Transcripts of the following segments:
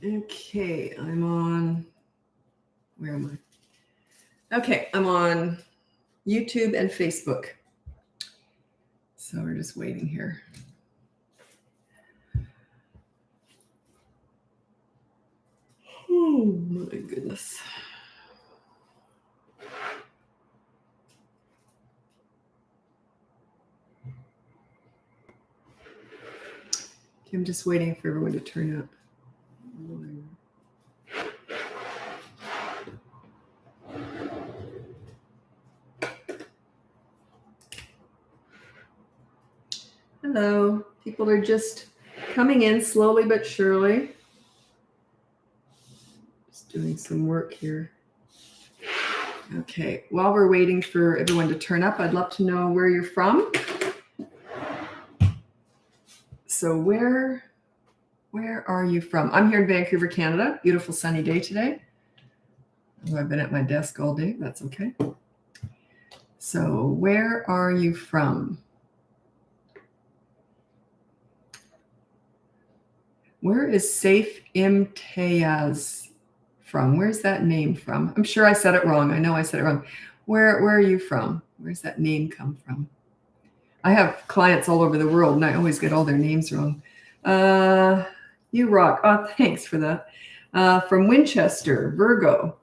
Okay, I'm on, where am I? Okay, I'm on YouTube and Facebook. So we're just waiting here. Oh my goodness. Okay, I'm just waiting for everyone to turn up. Hello. People are just coming in slowly but surely. Just doing some work here. Okay, while we're waiting for everyone to turn up, I'd love to know where you're from. So where are you from? I'm here in Vancouver, Canada. Beautiful sunny day today. Oh, I've been at my desk all day. That's okay. So where are you from? Where is Saif Imtiaz from? Where's that name from? I'm sure I said it wrong. I know I said it wrong. Where are you from? Where's that name come from? I have clients all over the world, and I always get all their names wrong. You rock. Oh, thanks for that. From Winchester, Virgo.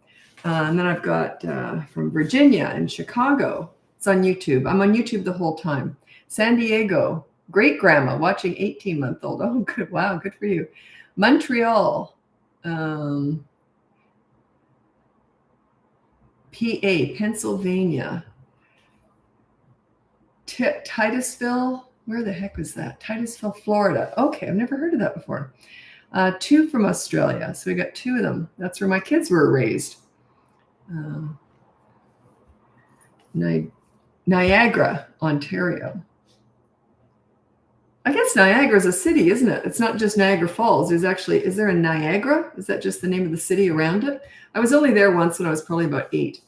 And then I've got from Virginia and Chicago. It's on YouTube. I'm on YouTube the whole time. San Diego, great grandma watching 18-month-old. Oh, good. Wow, good for you. Montreal, PA, Pennsylvania. Titusville, where the heck was that? Titusville, Florida. Okay, I've never heard of that before. 2 from Australia. So we got 2 of them. That's where my kids were raised. Niagara, Ontario. I guess Niagara is a city, isn't it? It's not just Niagara Falls. Is there a Niagara? Is that just the name of the city around it? I was only there once when I was probably about 8.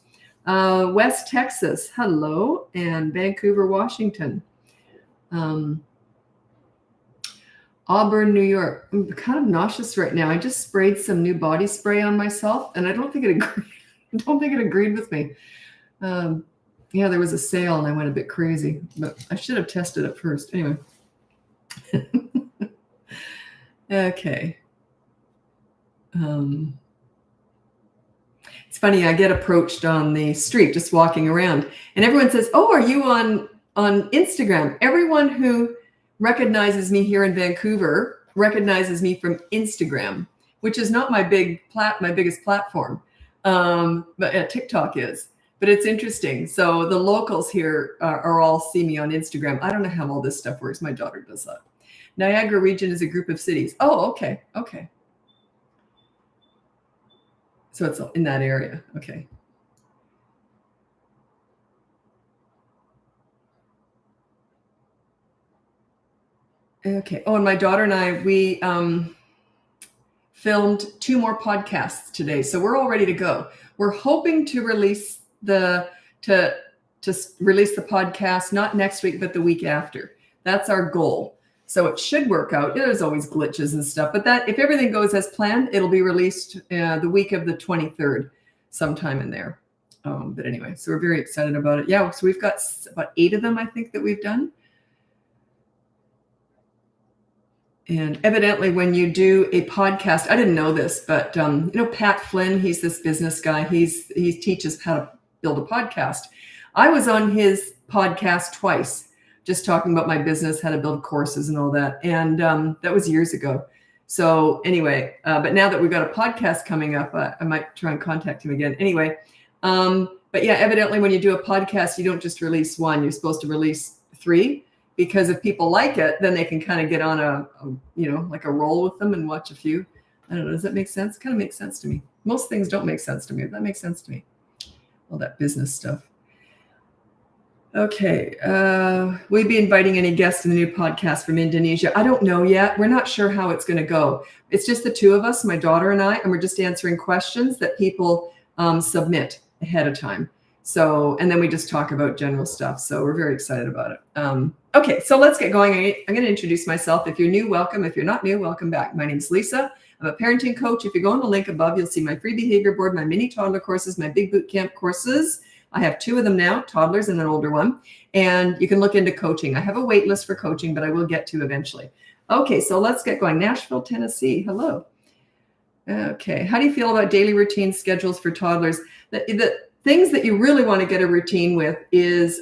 West Texas, hello, and Vancouver, Washington. Auburn, New York. I'm kind of nauseous right now. I just sprayed some new body spray on myself, and I don't think it agreed with me. Yeah, there was a sale, and I went a bit crazy, but I should have tested it first. Anyway. Okay. It's funny, I get approached on the street just walking around, and everyone says, "Oh, are you on Instagram?" Everyone who recognizes me here in Vancouver recognizes me from Instagram, which is not my biggest platform, but TikTok is. But it's interesting. So the locals here are all see me on Instagram. I don't know how all this stuff works. My daughter does that. Niagara region is a group of cities. Oh, okay. Okay. So it's in that area. Okay. Okay. Oh, and my daughter and I, we filmed 2 more podcasts today. So we're all ready to go. We're hoping to release the podcast, not next week, but the week after. That's our goal. So it should work out. There's always glitches and stuff, but that if everything goes as planned, it'll be released the week of the 23rd, sometime in there. But anyway, so we're very excited about it. Yeah, so we've got about 8 of them, I think, that we've done. And evidently, when you do a podcast, I didn't know this, but Pat Flynn, he's this business guy. He teaches how to build a podcast. I was on his podcast twice, just talking about my business, how to build courses and all that. And that was years ago. So anyway, but now that we've got a podcast coming up, I might try and contact him again. Anyway, but yeah, evidently when you do a podcast, you don't just release 1, you're supposed to release 3, because if people like it, then they can kind of get on like a roll with them and watch a few. I don't know. Does that make sense? It kind of makes sense to me. Most things don't make sense to me. That makes sense to me. All that business stuff. Okay. Will you be inviting any guests in the new podcast from Indonesia? I don't know yet. We're not sure how it's going to go. It's just the 2 of us, my daughter and I, and we're just answering questions that people submit ahead of time. So, and then we just talk about general stuff. So we're very excited about it. Okay, so let's get going. I'm going to introduce myself. If you're new, welcome. If you're not new, welcome back. My name's Lisa. I'm a parenting coach. If you go on the link above, you'll see my free behavior board, my mini toddler courses, my big boot camp courses. I have 2 of them now, toddlers and an older one. And you can look into coaching. I have a wait list for coaching, but I will get to eventually. Okay, so let's get going. Nashville, Tennessee. Hello. Okay, how do you feel about daily routine schedules for toddlers? The things that you really want to get a routine with is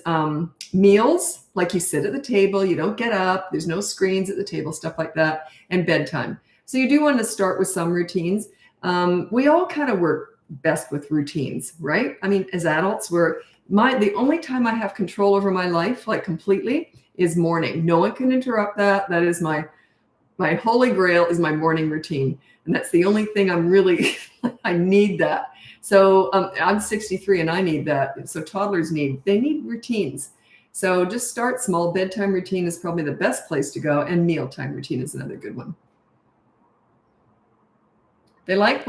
meals, like you sit at the table, you don't get up, there's no screens at the table, stuff like that, and bedtime. So you do want to start with some routines. We all kind of work best with routines, right? I mean, as adults, the only time I have control over my life, like completely, is morning. No one can interrupt that. That is my holy grail is my morning routine. And that's the only thing I'm really, I need that. So I'm 63 and I need that. So toddlers need routines. So just start small. Bedtime routine is probably the best place to go. And mealtime routine is another good one. They like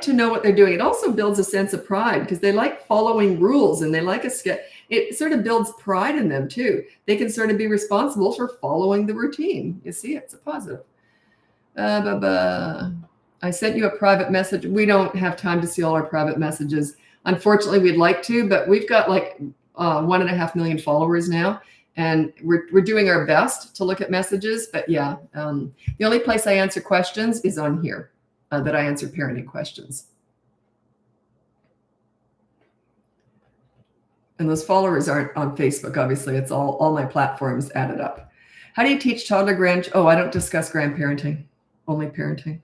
to know what they're doing. It also builds a sense of pride because they like following rules and they like it sort of builds pride in them too. They can sort of be responsible for following the routine. You see, it's a positive. I sent you a private message. We don't have time to see all our private messages. Unfortunately, we'd like to, but we've got like 1.5 million followers now, and we're doing our best to look at messages. But yeah, the only place I answer questions is on here, that I answer parenting questions. And those followers aren't on Facebook, obviously. It's all my platforms added up. How do you teach toddler I don't discuss grandparenting, only parenting.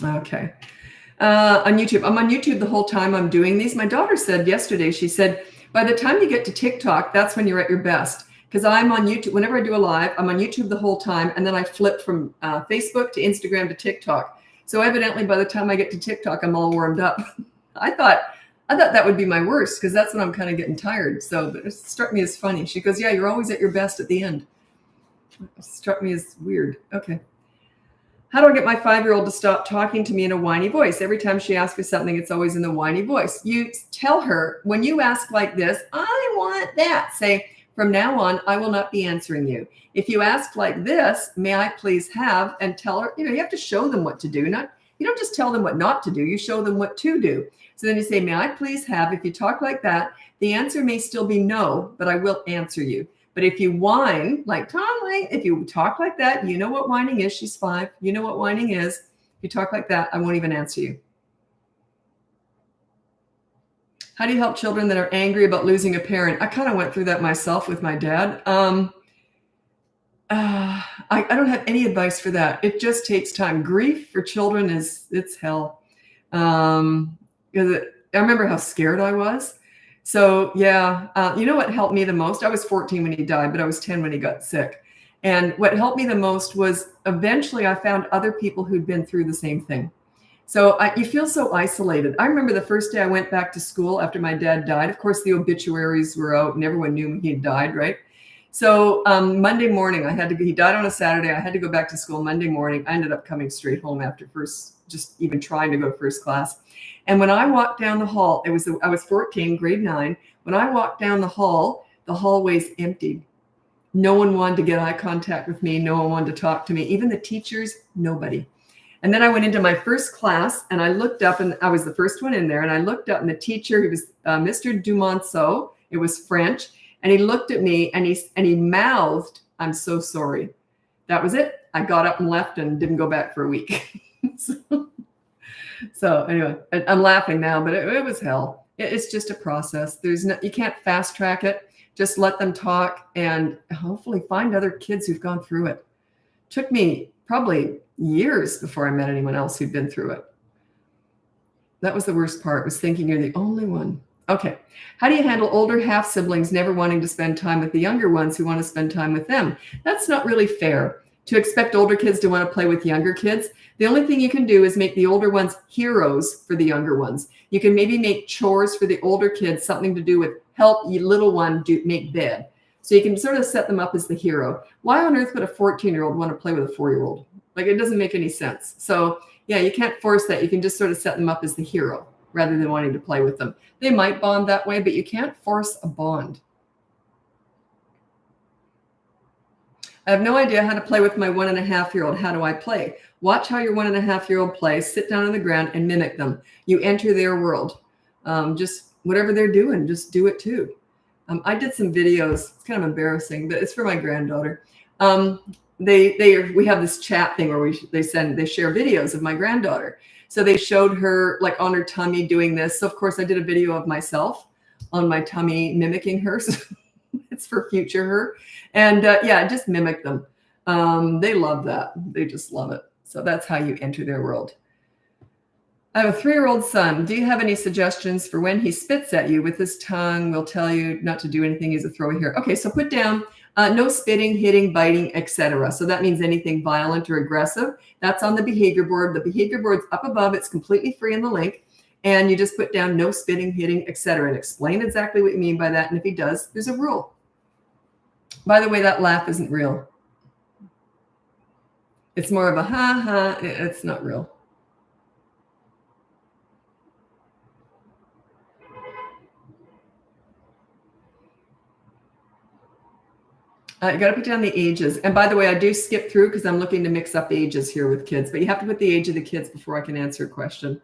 Okay. On YouTube. I'm on YouTube the whole time I'm doing these. My daughter said yesterday, she said, by the time you get to TikTok, that's when you're at your best. Because I'm on YouTube, whenever I do a live, I'm on YouTube the whole time. And then I flip from Facebook to Instagram to TikTok. So evidently by the time I get to TikTok, I'm all warmed up. I thought that would be my worst because that's when I'm kind of getting tired. So but it struck me as funny. She goes, yeah, you're always at your best at the end. It struck me as weird. Okay. How do I get my 5-year-old to stop talking to me in a whiny voice? Every time she asks for something, it's always in the whiny voice. You tell her, when you ask like this, I want that. Say, from now on, I will not be answering you. If you ask like this, may I please have, and tell her, you have to show them what to do. You don't just tell them what not to do. You show them what to do. So then you say, may I please have, if you talk like that, the answer may still be no, but I will answer you. But if you whine, like Tommy, if you talk like that, you know what whining is. She's 5. You know what whining is. If you talk like that, I won't even answer you. How do you help children that are angry about losing a parent? I kind of went through that myself with my dad. I don't have any advice for that. It just takes time. Grief for children it's hell. Because I remember how scared I was. So yeah, you know what helped me the most? I was 14 when he died, but I was 10 when he got sick. And what helped me the most was eventually I found other people who'd been through the same thing. So you feel so isolated. I remember the first day I went back to school after my dad died. Of course, the obituaries were out and everyone knew he had died, right? So Monday morning, he died on a Saturday. I had to go back to school Monday morning. I ended up coming straight home after just even trying to go to first class. And when I walked down the hall, I was 14, grade 9. When I walked down the hallways emptied. No one wanted to get eye contact with me. No one wanted to talk to me. Even the teachers, nobody. And then I went into my first class and I looked up, and I was the first one in there. And I looked up and the teacher, he was Mr. Dumonceau. It was French. And he looked at me and he mouthed, I'm so sorry. That was it. I got up and left and didn't go back for a week. So anyway, I'm laughing now, but it was hell. It's just a process. You can't fast track it. Just let them talk and hopefully find other kids who've gone through it. Took me probably years before I met anyone else who'd been through it. That was the worst part, was thinking you're the only one. Okay. How do you handle older half siblings never wanting to spend time with the younger ones who want to spend time with them? That's not really fair to expect older kids to want to play with younger kids. The only thing you can do is make the older ones heroes for the younger ones. You can maybe make chores for the older kids, something to do with help your little one make bed. So you can sort of set them up as the hero. Why on earth would a 14-year-old want to play with a 4-year-old? Like, it doesn't make any sense. So yeah, you can't force that. You can just sort of set them up as the hero. rather than wanting to play with them. They might bond that way, but you can't force a bond. I have no idea how to play with my 1.5-year-old. How do I play? Watch how your 1.5-year-old plays, sit down on the ground and mimic them. You enter their world. Just whatever they're doing, just do it too. I did some videos. It's kind of embarrassing, but it's for my granddaughter. We have this chat thing where they share videos of my granddaughter. So they showed her like on her tummy doing this. So of course I did a video of myself on my tummy mimicking her. So it's for future her. And yeah, just mimic them. They love that. They just love it. So that's how you enter their world. I have a 3-year-old son. Do you have any suggestions for when he spits at you with his tongue? Will tell you not to do anything. He's a thrower here. Okay, so put down no spitting, hitting, biting, etc. So that means anything violent or aggressive. That's on the behavior board. The behavior board's up above. It's completely free in the link. And you just put down no spitting, hitting, etc. and explain exactly what you mean by that. And if he does, there's a rule. By the way, that laugh isn't real. It's more of a ha ha. It's not real. You got to put down the ages. And by the way, I do skip through because I'm looking to mix up ages here with kids. But you have to put the age of the kids before I can answer a question.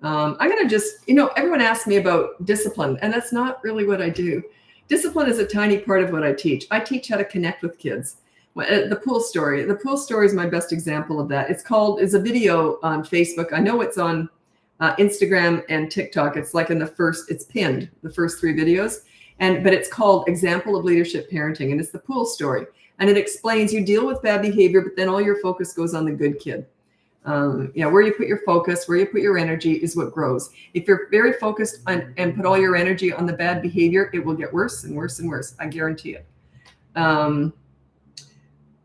I'm going to just, everyone asks me about discipline, and that's not really what I do. Discipline is a tiny part of what I teach. I teach how to connect with kids. The pool story. The pool story is my best example of that. It's a video on Facebook. I know it's on Instagram and TikTok. It's like it's pinned, the first 3 videos. But it's called Example of Leadership Parenting, and it's the pool story. And it explains you deal with bad behavior, but then all your focus goes on the good kid. Where you put your focus, where you put your energy is what grows. If you're very focused on and put all your energy on the bad behavior, it will get worse and worse and worse. I guarantee it.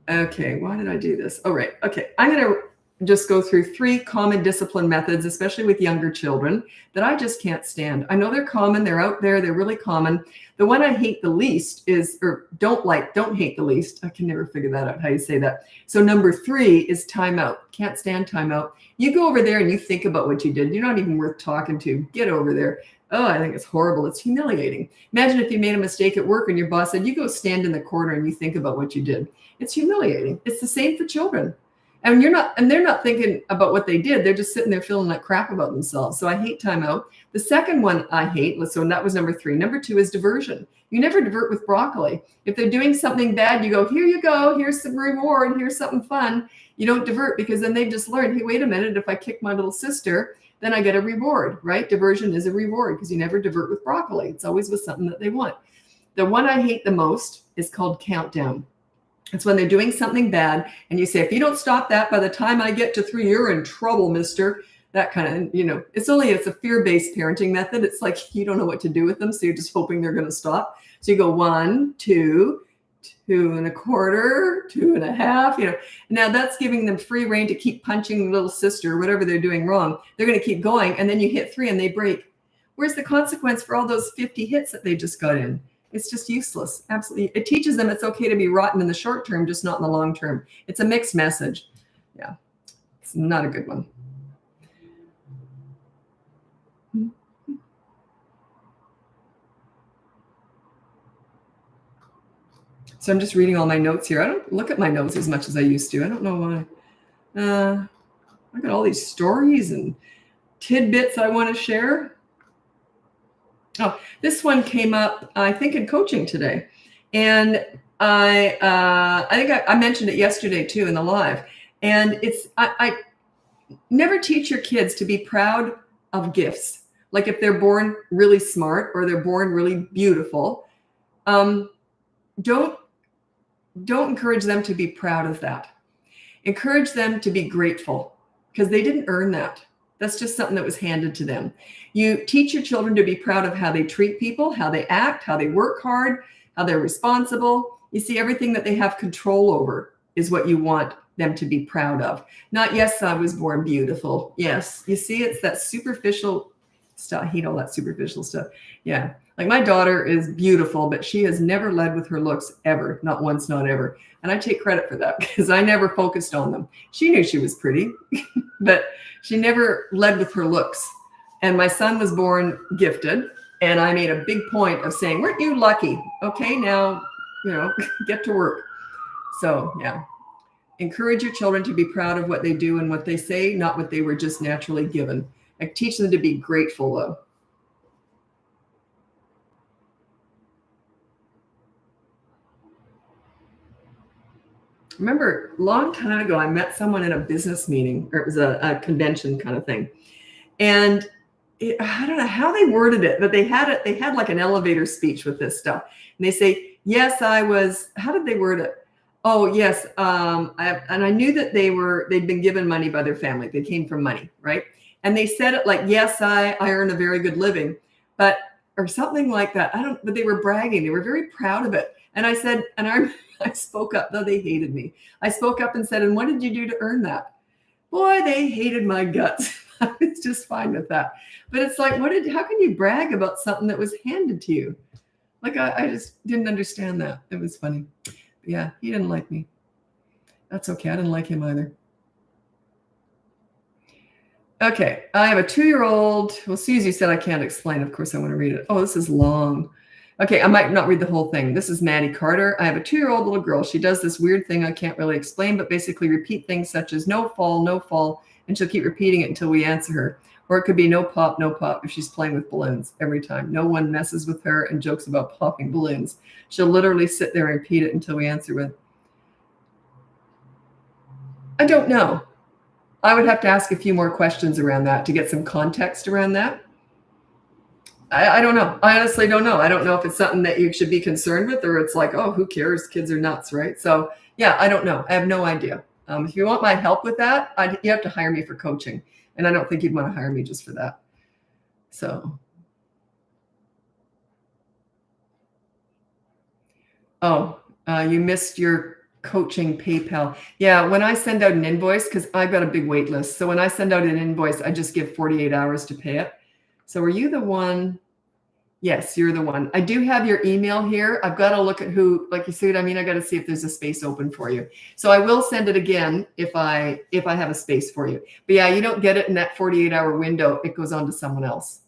Okay, why did I do this? Oh, right. Okay, I'm going to just go through 3 common discipline methods, especially with younger children, that I just can't stand. I know they're common. They're out there. They're really common. The one I hate the least don't hate the least. I can never figure that out, how you say that. So number 3 is timeout. Can't stand timeout. You go over there and you think about what you did. You're not even worth talking to. Get over there. Oh, I think it's horrible. It's humiliating. Imagine if you made a mistake at work and your boss said, you go stand in the corner and you think about what you did. It's humiliating. It's the same for children. And they're not thinking about what they did. They're just sitting there feeling like crap about themselves. So I hate timeout. The second one I hate, so that was number 3. Number 2 is diversion. You never divert with broccoli. If they're doing something bad, you go, here you go. Here's some reward. Here's something fun. You don't divert because then they've just learned, hey, wait a minute. If I kick my little sister, then I get a reward, right? Diversion is a reward because you never divert with broccoli. It's always with something that they want. The one I hate the most is called countdown. It's when they're doing something bad and you say, if you don't stop that by the time I get to 3, you're in trouble, mister. That kind of, it's a fear-based parenting method. It's like you don't know what to do with them. So you're just hoping they're going to stop. So you go 1, 2, 2 1/4, 2 1/2, Now that's giving them free rein to keep punching little sister, whatever they're doing wrong. They're going to keep going. And then you hit 3 and they break. Where's the consequence for all those 50 hits that they just got in? It's just useless. Absolutely. It teaches them it's okay to be rotten in the short term, just not in the long term. It's a mixed message. Yeah, it's not a good one. So I'm just reading all my notes here. I don't look at my notes as much as I used to. I don't know why. I got all these stories and tidbits I want to share. Oh, this one came up, I think, in coaching today. And I think I mentioned it yesterday, too, in the live. And I never teach your kids to be proud of gifts. Like if they're born really smart or they're born really beautiful, don't encourage them to be proud of that. Encourage them to be grateful because they didn't earn that. That's just something that was handed to them. You teach your children to be proud of how they treat people, how they act, how they work hard, how they're responsible. You see, everything that they have control over is what you want them to be proud of. Not, yes, I was born beautiful. Yes. You see, it's that superficial stuff. I hate all that superficial stuff. Yeah. Like my daughter is beautiful, but she has never led with her looks ever. Not once, not ever. And I take credit for that because I never focused on them. She knew she was pretty, but she never led with her looks. And my son was born gifted. And I made a big point of saying, weren't you lucky? Okay, now, get to work. So, yeah. Encourage your children to be proud of what they do and what they say, not what they were just naturally given. Like, teach them to be grateful, though. Remember, a long time ago, I met someone in a business meeting, or it was a convention kind of thing. And I don't know how they worded it, but they had like an elevator speech with this stuff. And they say, yes, I was, how did they word it? Oh, yes. I knew that they'd been given money by their family. They came from money, right? And they said it like, yes, I earn a very good living, or something like that. But they were bragging. They were very proud of it. And I said, I spoke up, though they hated me. I spoke up and said, and what did you do to earn that? Boy, they hated my guts. I was just fine with that. But it's like, how can you brag about something that was handed to you? Like, I just didn't understand that. It was funny. But yeah, he didn't like me. That's okay. I didn't like him either. Okay, I have a 2-year-old. Well, Susie said I can't explain. Of course, I want to read it. Oh, this is long. Okay, I might not read the whole thing. This is Maddie Carter. I have a 2-year-old little girl. She does this weird thing I can't really explain, but basically repeat things such as no fall, and she'll keep repeating it until we answer her. Or it could be no pop if she's playing with balloons every time. No one messes with her and jokes about popping balloons. She'll literally sit there and repeat it until we answer with, I don't know. I would have to ask a few more questions around that to get some context around that. I don't know. I honestly don't know. I don't know if it's something that you should be concerned with, or it's like, oh, who cares? Kids are nuts, right? So yeah, I don't know. I have no idea. If you want my help with that, you have to hire me for coaching. And I don't think you'd want to hire me just for that. So. Oh, you missed your coaching PayPal. Yeah, when I send out an invoice, because I've got a big wait list. So when I send out an invoice, I just give 48 hours to pay it. So are you the one? Yes, you're the one. I do have your email here. I've got to look at who, like you see what I mean? I got to see if there's a space open for you. So I will send it again if I have a space for you. But yeah, you don't get it in that 48-hour window. It goes on to someone else.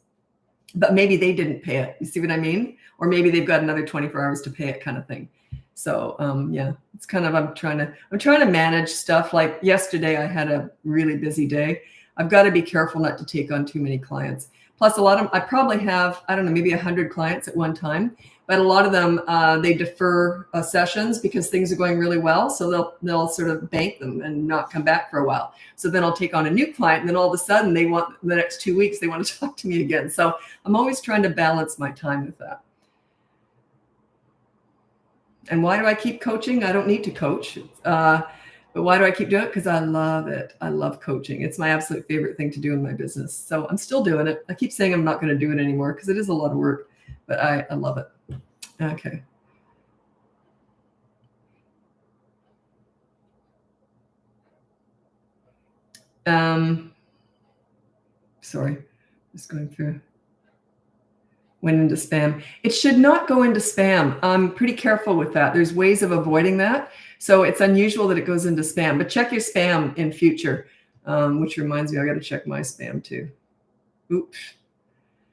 But maybe they didn't pay it. You see what I mean? Or maybe they've got another 24 hours to pay it kind of thing. So yeah, it's kind of, I'm trying to manage stuff. Like yesterday, I had a really busy day. I've got to be careful not to take on too many clients. Plus, I probably have, I don't know, maybe 100 clients at one time, but a lot of them, they defer sessions because things are going really well. So they'll sort of bank them and not come back for a while. So then I'll take on a new client, and then all of a sudden the next 2 weeks, they want to talk to me again. So I'm always trying to balance my time with that. And why do I keep coaching? I don't need to coach. But why do I keep doing it? Because I love it. I love coaching. It's my absolute favorite thing to do in my business. So I'm still doing it. I keep saying I'm not going to do it anymore because it is a lot of work, but I love it. Okay. Sorry, just going through. Went into spam. It should not go into spam. I'm pretty careful with that. There's ways of avoiding that. So it's unusual that it goes into spam, but check your spam in future, which reminds me, I got to check my spam too. Oops.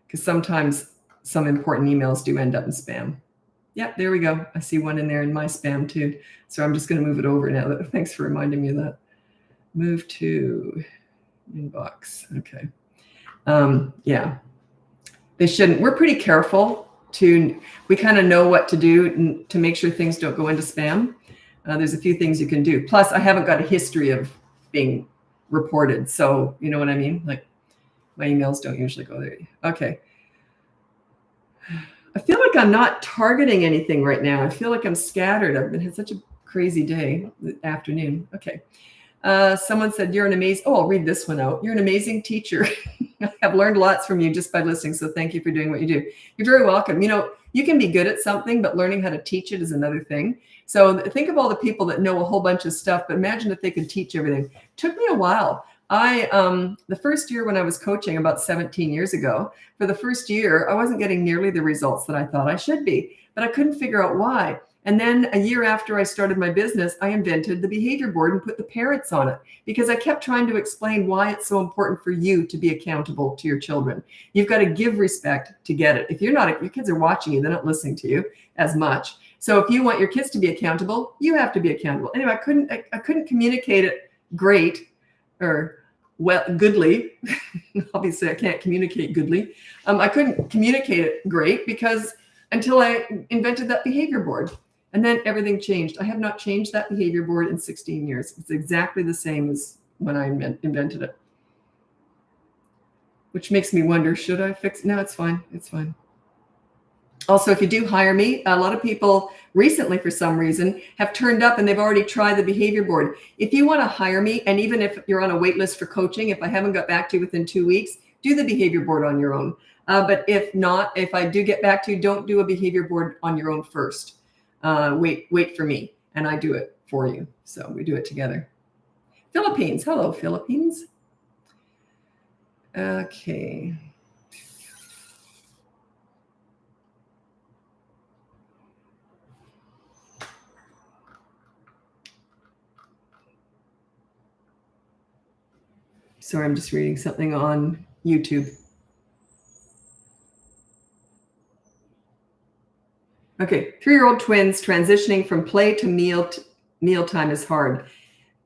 Because sometimes some important emails do end up in spam. Yeah, there we go. I see one in there in my spam too. So I'm just going to move it over now. Thanks for reminding me of that. Move to inbox. Okay. Yeah. They shouldn't. We're pretty careful we kind of know what to do to make sure things don't go into spam. There's a few things you can do. Plus, I haven't got a history of being reported. So you know what I mean? Like my emails don't usually go there. Okay. I feel like I'm not targeting anything right now. I feel like I'm scattered. I've had such a crazy day, afternoon. Okay. Someone said, you're an amazing, I'll read this one out. You're an amazing teacher. I've learned lots from you just by listening. So thank you for doing what you do. You're very welcome. You know, you can be good at something, but learning how to teach it is another thing. So think of all the people that know a whole bunch of stuff, but imagine if they could teach everything. It took me a while. The first year when I was coaching about 17 years ago, for the first year, I wasn't getting nearly the results that I thought I should be, but I couldn't figure out why. And then a year after I started my business, I invented the behavior board and put the parents on it because I kept trying to explain why it's so important for you to be accountable to your children. You've got to give respect to get it. If you're not, your kids are watching you, they're not listening to you as much. So if you want your kids to be accountable, you have to be accountable. Anyway, I couldn't communicate it great or well, goodly. Obviously, I can't communicate goodly. I couldn't communicate it great because until I invented that behavior board. And then everything changed. I have not changed that behavior board in 16 years. It's exactly the same as when I invented it. Which makes me wonder, should I fix it? No, it's fine. It's fine. Also, if you do hire me, a lot of people recently, for some reason, have turned up and they've already tried the behavior board. If you want to hire me, and even if you're on a wait list for coaching, if I haven't got back to you within 2 weeks, do the behavior board on your own. But if not, if I do get back to you, don't do a behavior board on your own first. Wait for me, and I do it for you. So we do it together. Philippines. Hello, Philippines. Okay. Sorry, I'm just reading something on YouTube. Okay, 3-year-old twins transitioning from play to mealtime is hard.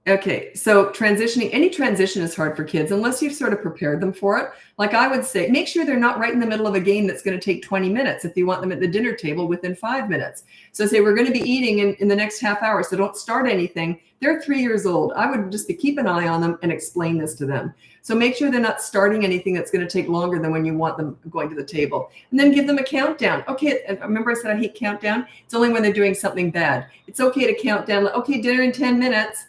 Okay, so any transition is hard for kids unless you've sort of prepared them for it. Like I would say, make sure they're not right in the middle of a game that's going to take 20 minutes if you want them at the dinner table within 5 minutes. So say we're going to be eating in the next half hour, so don't start anything. They're 3 years old. I would just keep an eye on them and explain this to them. So make sure they're not starting anything that's going to take longer than when you want them going to the table. And then give them a countdown. Okay, remember I said I hate countdown? It's only when they're doing something bad. It's okay to count down. Okay, dinner in 10 minutes.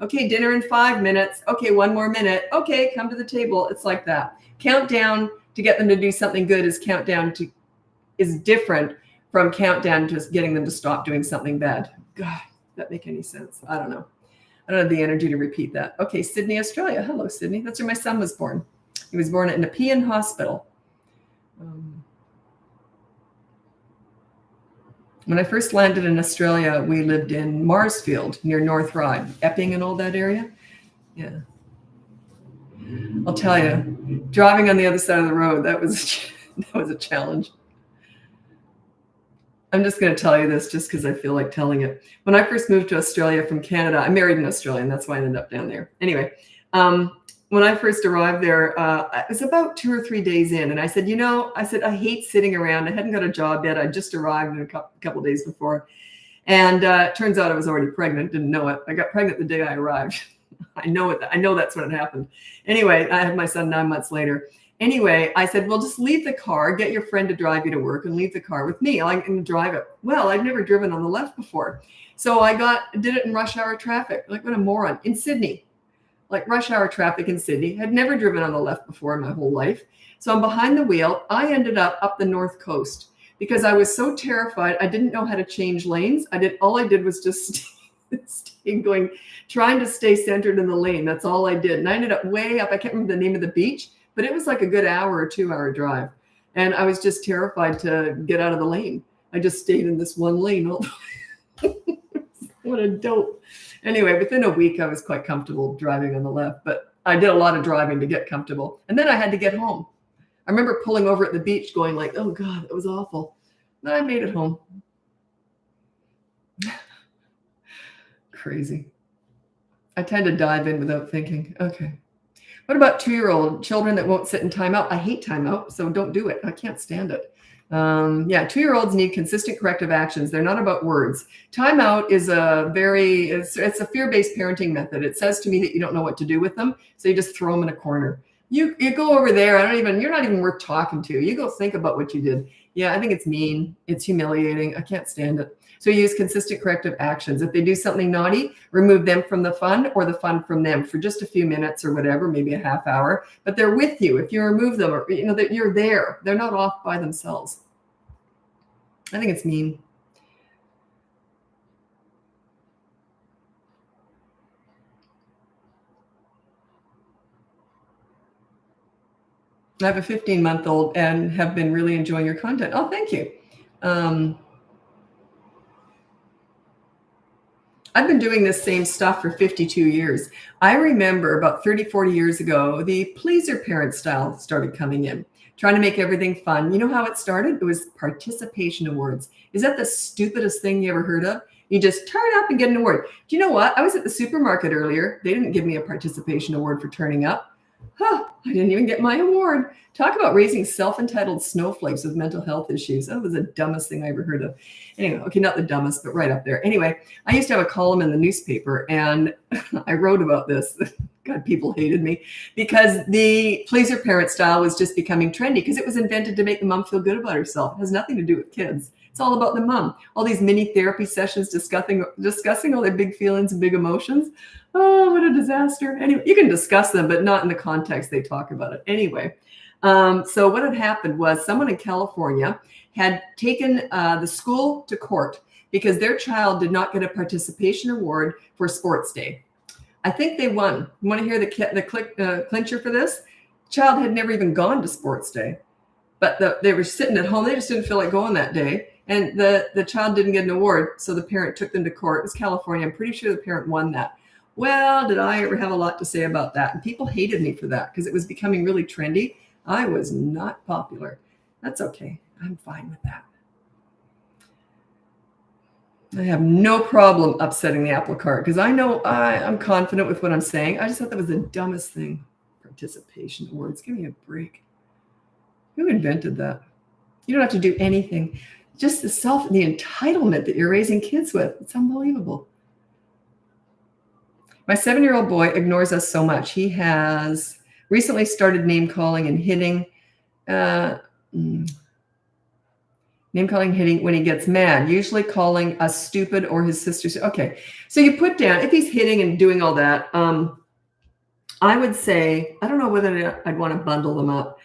Okay, dinner in 5 minutes. Okay, 1 more minute. Okay, come to the table. It's like that. Countdown to get them to do something good is different from countdown to just getting them to stop doing something bad. God, does that make any sense? I don't know. I don't have the energy to repeat that. Okay, Sydney, Australia. Hello, Sydney. That's where my son was born. He was born at a Nepean hospital. When I first landed in Australia, we lived in Marsfield near North Ryde, Epping and all that area. Yeah. I'll tell you, driving on the other side of the road, that was a challenge. I'm just going to tell you this just because I feel like telling it. When I first moved to Australia from Canada, I married an Australian. That's why I ended up down there. Anyway, when I first arrived there, it was about 2 or 3 days in. And I said, I hate sitting around. I hadn't got a job yet. I just arrived a couple days before. And it turns out I was already pregnant. Didn't know it. I got pregnant the day I arrived. I know that's when it happened. Anyway, I had my son 9 months later. Anyway, I said, well, just leave the car, get your friend to drive you to work and leave the car with me. I can drive it. Well, I'd never driven on the left before. So I did it in rush hour traffic. Like what a moron. In Sydney. Like rush hour traffic in Sydney. Had never driven on the left before in my whole life. So I'm behind the wheel. I ended up the North Coast because I was so terrified. I didn't know how to change lanes. All I did was just trying to stay centered in the lane. That's all I did. And I ended up way up. I can't remember the name of the beach, but it was like a good hour or 2 hour drive. And I was just terrified to get out of the lane. I just stayed in this one lane all the way. What a dope. Anyway, within a week, I was quite comfortable driving on the left, but I did a lot of driving to get comfortable. And then I had to get home. I remember pulling over at the beach going like, oh God, that was awful. But I made it home. Crazy. I tend to dive in without thinking. Okay. What about 2-year-old children that won't sit in timeout? I hate timeout, so don't do it. I can't stand it. 2-year-olds need consistent corrective actions. They're not about words. Timeout is it's a fear-based parenting method. It says to me that you don't know what to do with them, so you just throw them in a corner. You go over there. You're not even worth talking to. You go think about what you did. Yeah, I think it's mean. It's humiliating. I can't stand it. So use consistent corrective actions. If they do something naughty, remove them from the fun or the fun from them for just a few minutes or whatever, maybe a half hour, but they're with you. If you remove them or, that you're there, they're not off by themselves. I think it's mean. I have a 15-month-old and have been really enjoying your content. Oh, thank you. I've been doing this same stuff for 52 years. I remember about 30, 40 years ago, the pleaser parent style started coming in, trying to make everything fun. You know how it started? It was participation awards. Is that the stupidest thing you ever heard of? You just turn up and get an award. Do you know what? I was at the supermarket earlier. They didn't give me a participation award for turning up. Huh, I didn't even get my award. Talk about raising self-entitled snowflakes with mental health issues. That was the dumbest thing I ever heard of. Anyway, okay, not the dumbest, but right up there. Anyway, I used to have a column in the newspaper, and I wrote about this. God, people hated me because the pleaser parent style was just becoming trendy because it was invented to make the mom feel good about herself. It has nothing to do with kids. It's all about the mom. All these mini therapy sessions discussing all their big feelings and big emotions. Oh, what a disaster. Anyway, you can discuss them, but not in the context they talk about it. Anyway, so what had happened was someone in California had taken the school to court because their child did not get a participation award for sports day. I think they won. You want to hear the clincher for this? Child had never even gone to sports day, but they were sitting at home. They just didn't feel like going that day. And the child didn't get an award, so the parent took them to court. It was California. I'm pretty sure the parent won that. Well, did I ever have a lot to say about that? And people hated me for that because it was becoming really trendy. I was not popular. That's okay. I'm fine with that. I have no problem upsetting the apple cart because I know I'm confident with what I'm saying. I just thought that was the dumbest thing. Participation awards. Give me a break. Who invented that? You don't have to do anything. Just the entitlement that you're raising kids with. It's unbelievable. My 7-year-old boy ignores us so much. He has recently started name calling and hitting. Name calling, hitting when he gets mad, usually calling us stupid or his sisters. Okay, so you put down, if he's hitting and doing all that, I would say, I don't know whether I'd want to bundle them up.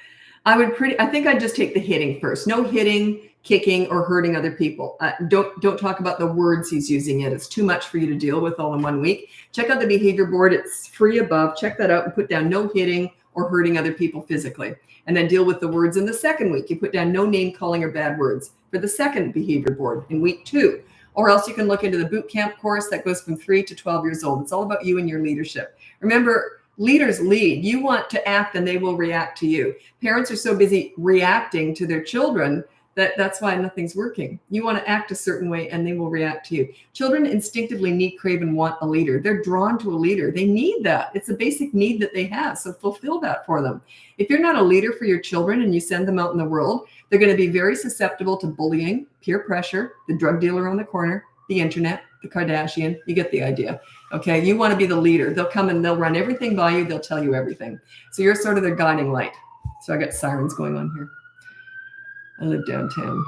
I think I'd just take the hitting first. No hitting, kicking, or hurting other people. Don't talk about the words he's using yet. It's too much for you to deal with all in 1 week. Check out the behavior board. It's free above. Check that out and put down no hitting or hurting other people physically. And then deal with the words in the second week. You put down no name calling or bad words for the second behavior board in week 2. Or else you can look into the boot camp course that goes from 3 to 12 years old. It's all about you and your leadership. Remember, leaders lead. You want to act and they will react to you. Parents are so busy reacting to their children that's why nothing's working. You want to act a certain way and they will react to you. Children instinctively need, crave, and want a leader. They're drawn to a leader. They need that. It's a basic need that they have. So fulfill that for them. If you're not a leader for your children and you send them out in the world, they're going to be very susceptible to bullying, peer pressure, the drug dealer on the corner, the internet, the Kardashian. You get the idea. Okay, you want to be the leader. They'll come and they'll run everything by you. They'll tell you everything. So you're sort of their guiding light. So I got sirens going on here. I live downtown.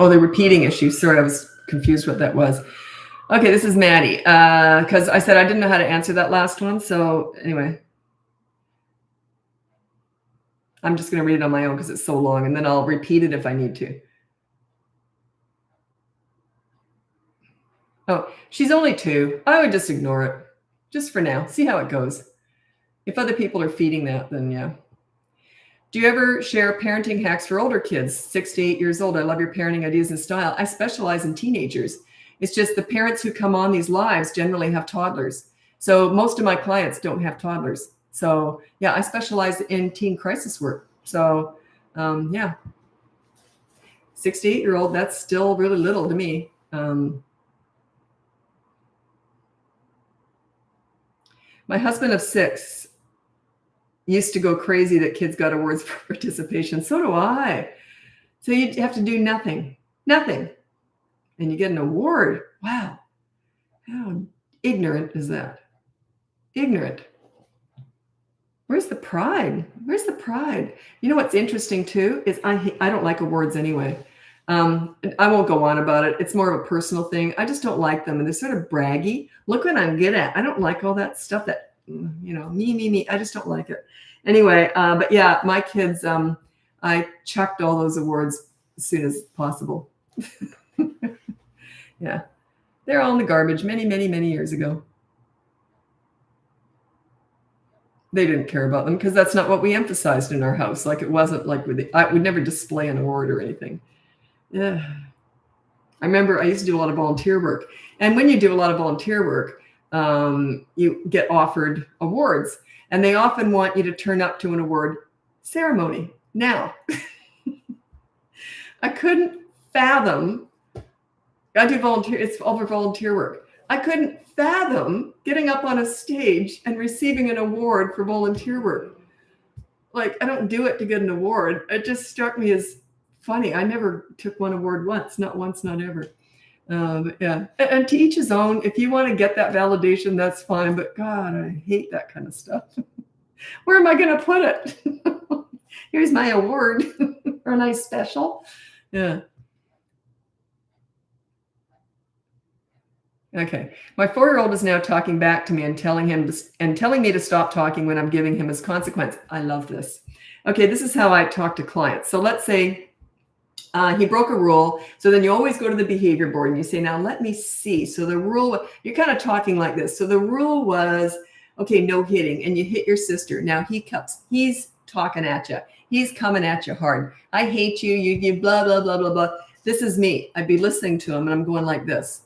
Oh, the repeating issue. Sorry, I was confused what that was. Okay, this is Maddie. Because I said I didn't know how to answer that last one. So anyway, I'm just going to read it on my own because it's so long, and then I'll repeat it if I need to. Oh, she's only 2. I would just ignore it, just for now. See how it goes. If other people are feeding that, then yeah. Do you ever share parenting hacks for older kids, 6 to 8 years old? I love your parenting ideas and style. I specialize in teenagers. It's just the parents who come on these lives generally have toddlers. So most of my clients don't have toddlers. So yeah, I specialize in teen crisis work. So yeah, 6 to 8 year old, that's still really little to me. My husband of 6 used to go crazy that kids got awards for participation. So do I. So you have to do nothing, and you get an award. Wow. How ignorant is that? Ignorant. Where's the pride? Where's the pride? You know what's interesting too is I don't like awards anyway. I won't go on about it. It's more of a personal thing. I just don't like them, and they're sort of braggy. Look what I'm good at. I don't like all that stuff that, me. I just don't like it. Anyway, but yeah, my kids, I chucked all those awards as soon as possible. Yeah, they're all in the garbage many, many, many years ago. They didn't care about them because that's not what we emphasized in our house. Like it wasn't like I would never display an award or anything. Yeah. I remember I used to do a lot of volunteer work. And when you do a lot of volunteer work, you get offered awards. And they often want you to turn up to an award ceremony. Now, I couldn't fathom, I do volunteer, it's all for volunteer work. I couldn't fathom getting up on a stage and receiving an award for volunteer work. Like, I don't do it to get an award. It just struck me as funny. I never took one award once, not ever. Yeah. And to each his own. If you want to get that validation, that's fine. But God, I hate that kind of stuff. Where am I going to put it? Here's my award for a nice special. Yeah. Okay. My 4-year-old is now talking back to me and telling me to stop talking when I'm giving him his consequence. I love this. Okay. This is how I talk to clients. So let's say he broke a rule. So then you always go to the behavior board and you say, now let me see. So the rule, you're kind of talking like this. So the rule was, okay, no hitting, and you hit your sister. Now he's talking at you. He's coming at you hard. I hate you. You blah, blah, blah, blah, blah. This is me. I'd be listening to him and I'm going like this.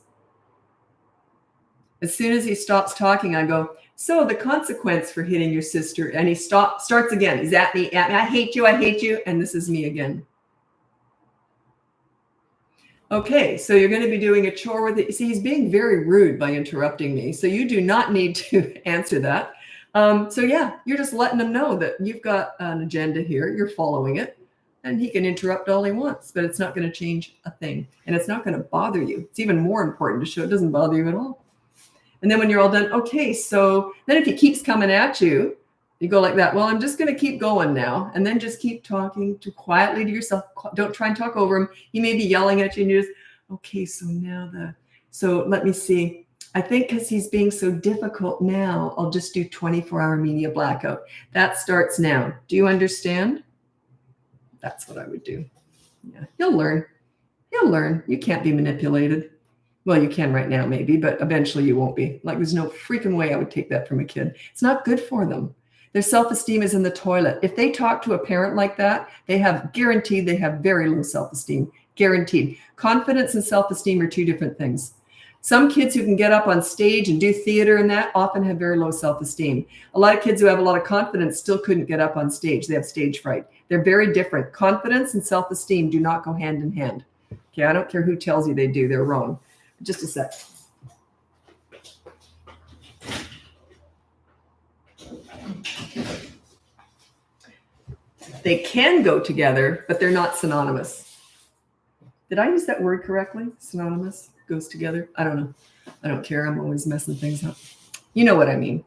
As soon as he stops talking, I go, so the consequence for hitting your sister, and he starts again. He's at me. I hate you. And this is me again. Okay, so you're going to be doing a chore with it. See, he's being very rude by interrupting me. So you do not need to answer that. So yeah, you're just letting him know that you've got an agenda here. You're following it. And he can interrupt all he wants, but it's not going to change a thing. And it's not going to bother you. It's even more important to show it doesn't bother you at all. And then when you're all done, okay, so then if he keeps coming at you, you go like that. Well, I'm just going to keep going now. And then just keep talking quietly to yourself. Don't try and talk over him. He may be yelling at you and you just, okay, so let me see. I think because he's being so difficult now, I'll just do 24-hour media blackout. That starts now. Do you understand? That's what I would do. Yeah, he'll learn. You can't be manipulated. Well, you can right now maybe, but eventually you won't be. Like there's no freaking way I would take that from a kid. It's not good for them. Their self-esteem is in the toilet. If they talk to a parent like that, they have very low self-esteem. Guaranteed. Confidence and self-esteem are two different things. Some kids who can get up on stage and do theater and that often have very low self-esteem. A lot of kids who have a lot of confidence still couldn't get up on stage. They have stage fright. They're very different. Confidence and self-esteem do not go hand in hand. Okay, I don't care who tells you they do. They're wrong. Just a sec. They can go together, but they're not synonymous. Did I use that word correctly? Synonymous? Goes together? I don't know. I don't care. I'm always messing things up. You know what I mean.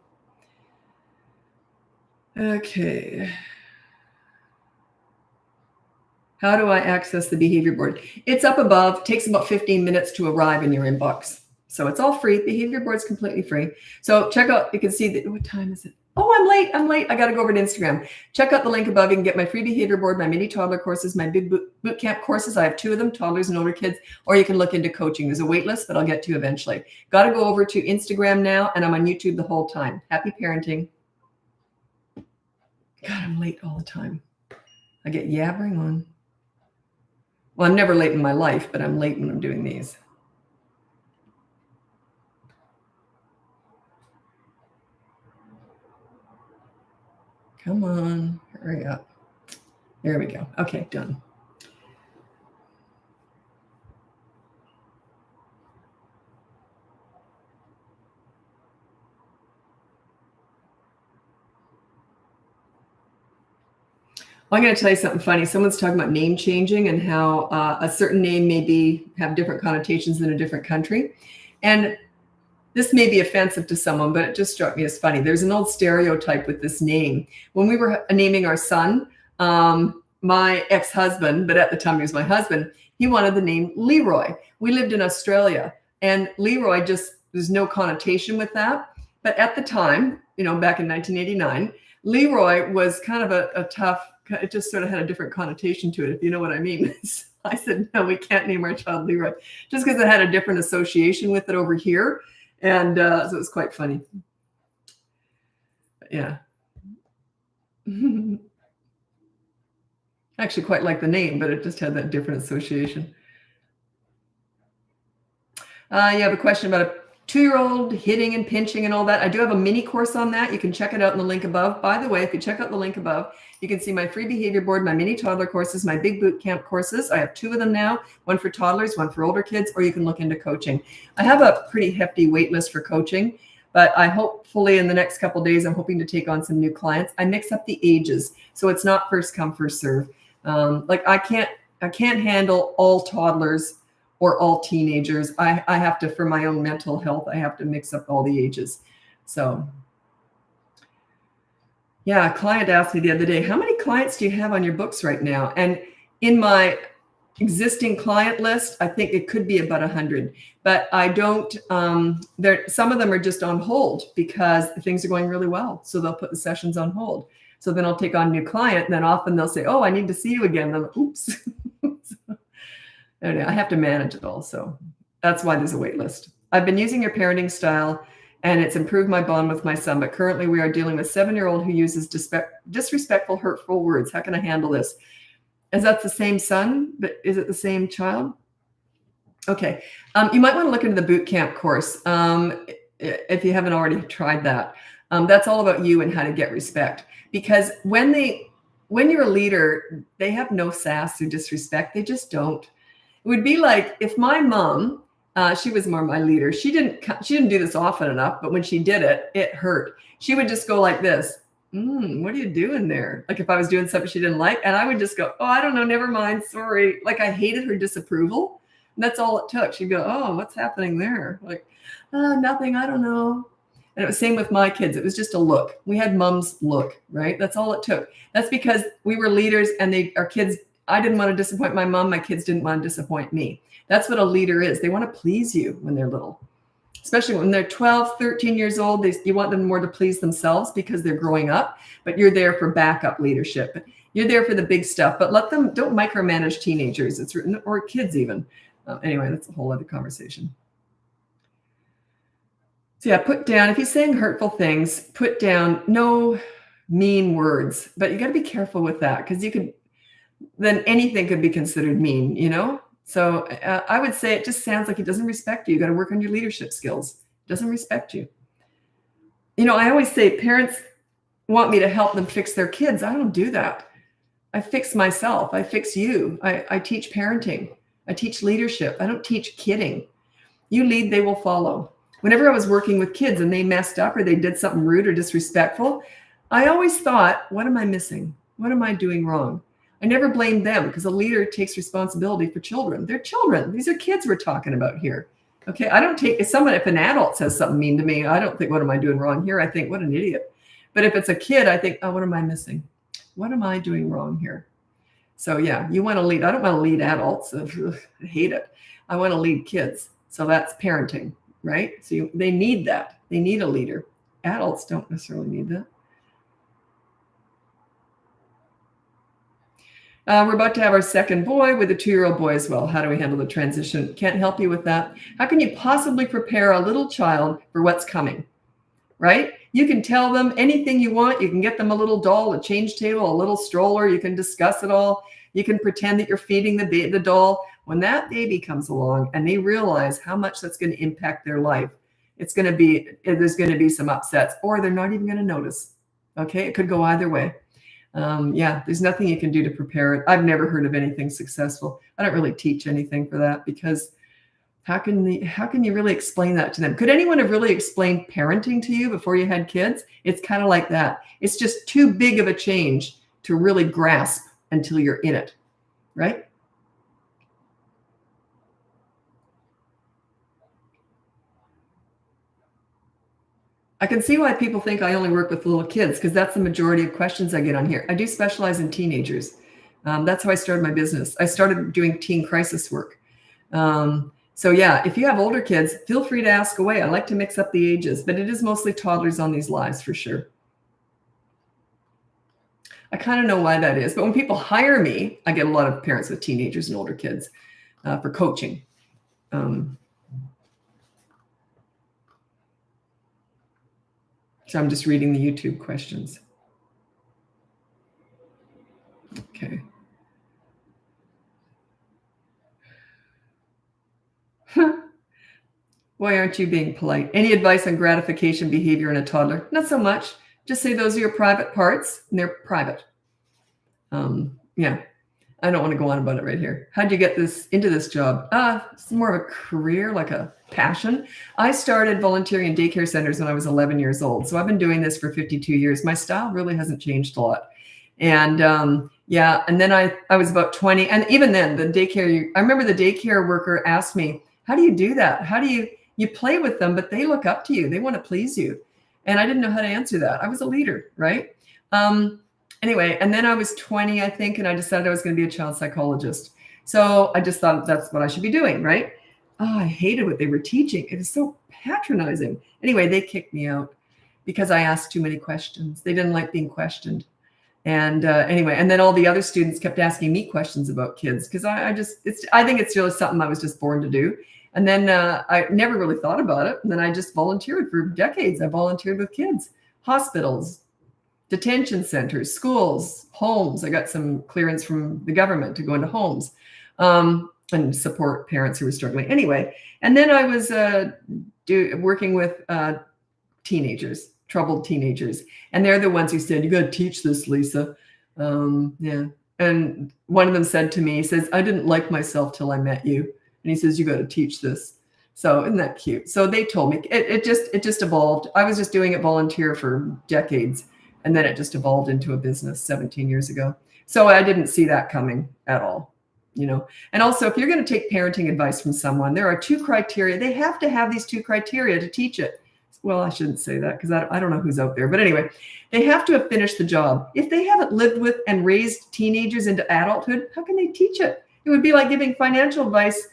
Okay. How do I access the behavior board? It's up above. Takes about 15 minutes to arrive in your inbox. So it's all free. Behavior board's completely free. So check out, you can see that. What time is it? Oh, I'm late. I got to go over to Instagram. Check out the link above. You can get my free behavior board, my mini toddler courses, my big boot camp courses. I have 2 of them, toddlers and older kids, or you can look into coaching. There's a wait list that I'll get to eventually. Got to go over to Instagram now, and I'm on YouTube the whole time. Happy parenting. God, I'm late all the time. I get yabbering on. Well, I'm never late in my life, but I'm late when I'm doing these. Come on, hurry up. There we go. Okay, done. Well, I'm going to tell you something funny. Someone's talking about name changing and how a certain name have different connotations in a different country. And this may be offensive to someone, but it just struck me as funny. There's an old stereotype with this name. When we were naming our son, my ex-husband, but at the time he was my husband, he wanted the name Leroy. We lived in Australia, and Leroy there's no connotation with that. But at the time, back in 1989, Leroy was kind of a tough, it just sort of had a different connotation to it, if you know what I mean. I said, no, we can't name our child Leroy, just because it had a different association with it over here. And so it was quite funny. But yeah. I actually quite like the name, but it just had that different association. You have a question about a 2-year-old hitting and pinching and all that. I do have a mini course on that. You can check it out in the link above. By the way, if you check out the link above, you can see my free behavior board, my mini toddler courses, my big boot camp courses. I have 2 of them now, one for toddlers, one for older kids, or you can look into coaching. I have a pretty hefty wait list for coaching, but I hopefully in the next couple of days, I'm hoping to take on some new clients. I mix up the ages, so it's not first come, first serve. Like I can't handle all toddlers or all teenagers. I have to, for my own mental health, I have to mix up all the ages. So yeah, a client asked me the other day, how many clients do you have on your books right now? And in my existing client list, I think it could be about 100, but I don't, some of them are just on hold because things are going really well. So they'll put the sessions on hold. So then I'll take on a new client, and then often they'll say, oh, I need to see you again. Then, oops. I have to manage it all. So that's why there's a wait list. I've been using your parenting style and it's improved my bond with my son, but currently we are dealing with a 7-year-old who uses disrespectful, hurtful words. How can I handle this? Is that the same son? But is it the same child? Okay. You might want to look into the boot camp course if you haven't already tried that. That's all about you and how to get respect. Because when you're a leader, they have no sass or disrespect. They just don't. It would be like if my mom, she was more my leader. She didn't do this often enough, but when she did it, it hurt. She would just go like this. What are you doing there? Like if I was doing something she didn't like, and I would just go, oh, I don't know, never mind, sorry. Like I hated her disapproval. And that's all it took. She'd go, oh, what's happening there? Like, nothing, I don't know. And it was same with my kids. It was just a look. We had mom's look, right? That's all it took. That's because we were leaders and our kids, I didn't want to disappoint my mom. My kids didn't want to disappoint me. That's what a leader is. They want to please you when they're little, especially when they're 12, 13 years old. You want them more to please themselves because they're growing up, but you're there for backup leadership. You're there for the big stuff, but don't micromanage teenagers. Or kids even. Anyway, that's a whole other conversation. So yeah, put down, if he's saying hurtful things, put down no mean words, but you got to be careful with that because then anything could be considered mean, So I would say it just sounds like he doesn't respect you. You got to work on your leadership skills. Doesn't respect you. I always say parents want me to help them fix their kids. I don't do that. I fix myself. I fix you. I teach parenting. I teach leadership. I don't teach kidding. You lead, they will follow. Whenever I was working with kids and they messed up or they did something rude or disrespectful, I always thought, what am I missing? What am I doing wrong? I never blamed them because a leader takes responsibility for children. They're children. These are kids we're talking about here. Okay. I don't take if an adult says something mean to me, I don't think, what am I doing wrong here? I think, what an idiot. But if it's a kid, I think, oh, what am I missing? What am I doing wrong here? So yeah, you want to lead. I don't want to lead adults. I hate it. I want to lead kids. So that's parenting, right? So they need that. They need a leader. Adults don't necessarily need that. We're about to have our second boy with a 2-year-old boy as well. How do we handle the transition? Can't help you with that. How can you possibly prepare a little child for what's coming, right? You can tell them anything you want. You can get them a little doll, a change table, a little stroller. You can discuss it all. You can pretend that you're feeding the doll. When that baby comes along and they realize how much that's going to impact their life, there's going to be some upsets, or they're not even going to notice. Okay, it could go either way. There's nothing you can do to prepare it. I've never heard of anything successful. I don't really teach anything for that because how can you really explain that to them? Could anyone have really explained parenting to you before you had kids? It's kind of like that. It's just too big of a change to really grasp until you're in it, right? I can see why people think I only work with little kids because that's the majority of questions I get on here. I do specialize in teenagers. That's how I started my business. I started doing teen crisis work. So yeah, if you have older kids, feel free to ask away. I like to mix up the ages, but it is mostly toddlers on these lives for sure. I kind of know why that is, but when people hire me, I get a lot of parents with teenagers and older kids for coaching. So I'm just reading the YouTube questions. Why aren't you being polite? Any advice on gratification behavior in a toddler? Not so much. Just say those are your private parts, and they're private. Yeah. I don't want to go on about it right here. How'd you get into this job? It's more of a career, like a passion. I started volunteering in daycare centers when I was 11 years old. So I've been doing this for 52 years. My style really hasn't changed a lot. And and then I was about 20. And even then, I remember the daycare worker asked me, how do you do that? How do you play with them, but they look up to you. They want to please you. And I didn't know how to answer that. I was a leader, right? Anyway, and then I was 20, I think, and I decided I was going to be a child psychologist. So I just thought that's what I should be doing, right? Oh, I hated what they were teaching. It was so patronizing. Anyway, they kicked me out because I asked too many questions. They didn't like being questioned. And anyway, and then all the other students kept asking me questions about kids because I think it's really something I was just born to do. And then I never really thought about it. And then I just volunteered for decades. I volunteered with kids, hospitals, detention centers, schools, homes. I got some clearance from the government to go into homes and support parents who were struggling. Anyway, and then I was working with teenagers, troubled teenagers. And they're the ones who said, you got to teach this, Lisa. Yeah. And one of them said to me, he says, I didn't like myself till I met you. And he says, you got to teach this. So isn't that cute? So they told me it just evolved. I was just doing it volunteer for decades. And then it just evolved into a business 17 years ago. So I didn't see that coming at all, And also, if you're going to take parenting advice from someone, there are 2 criteria. They have to have these 2 criteria to teach it. Well, I shouldn't say that because I don't know who's out there. But anyway, they have to have finished the job. If they haven't lived with and raised teenagers into adulthood, how can they teach it? It would be like giving financial advice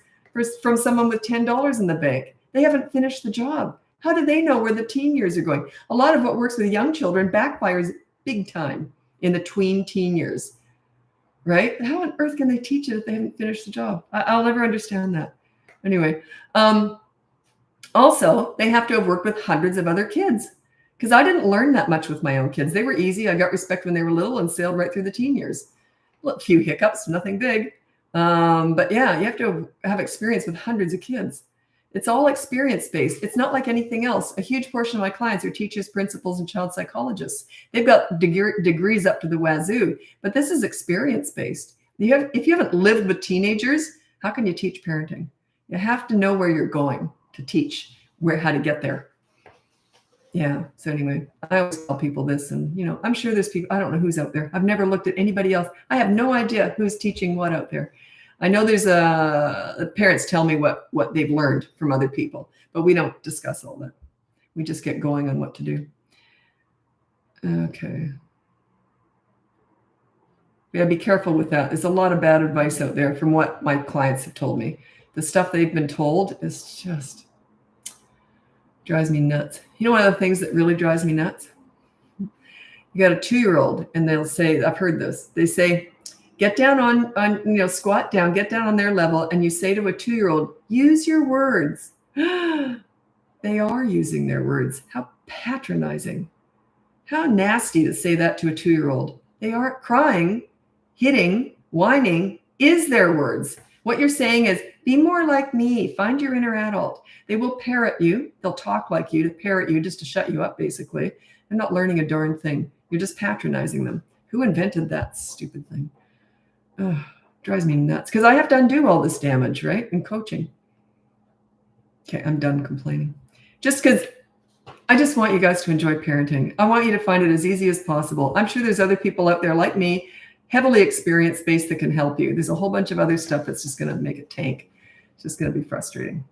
from someone with $10 in the bank. They haven't finished the job. How do they know where the teen years are going? A lot of what works with young children backfires big time in the teen years, right? How on earth can they teach it if they haven't finished the job? I'll never understand that. Anyway, also, they have to have worked with hundreds of other kids because I didn't learn that much with my own kids. They were easy. I got respect when they were little and sailed right through the teen years. A few hiccups, nothing big. But yeah, you have to have experience with hundreds of kids. It's all experience-based. It's not like anything else. A huge portion of my clients are teachers, principals, and child psychologists. They've got degrees up to the wazoo, but this is experience-based. If you haven't lived with teenagers, how can you teach parenting? You have to know where you're going to teach, how to get there. Yeah. So anyway, I always tell people this, and I'm sure there's people, I don't know who's out there. I've never looked at anybody else. I have no idea who's teaching what out there. I know there's parents tell me what they've learned from other people, but we don't discuss all that. We just get going on what to do. Okay. We gotta be careful with that. There's a lot of bad advice out there from what my clients have told me. The stuff they've been told is just drives me nuts. One of the things that really drives me nuts? You got a 2-year-old and they'll say, I've heard this. They say, get down on squat down, get down on their level. And you say to a 2-year-old, use your words. They are using their words. How patronizing. How nasty to say that to a 2-year-old. They aren't crying, hitting, whining is their words. What you're saying is, be more like me. Find your inner adult. They will parrot you. They'll talk like you to parrot you, just to shut you up, basically. They're not learning a darn thing. You're just patronizing them. Who invented that stupid thing? Ugh, drives me nuts because I have to undo all this damage, right? In coaching. Okay, I'm done complaining. Just because I just want you guys to enjoy parenting. I want you to find it as easy as possible. I'm sure there's other people out there like me, heavily experience-based, that can help you. There's a whole bunch of other stuff that's just going to make it tank. It's just going to be frustrating.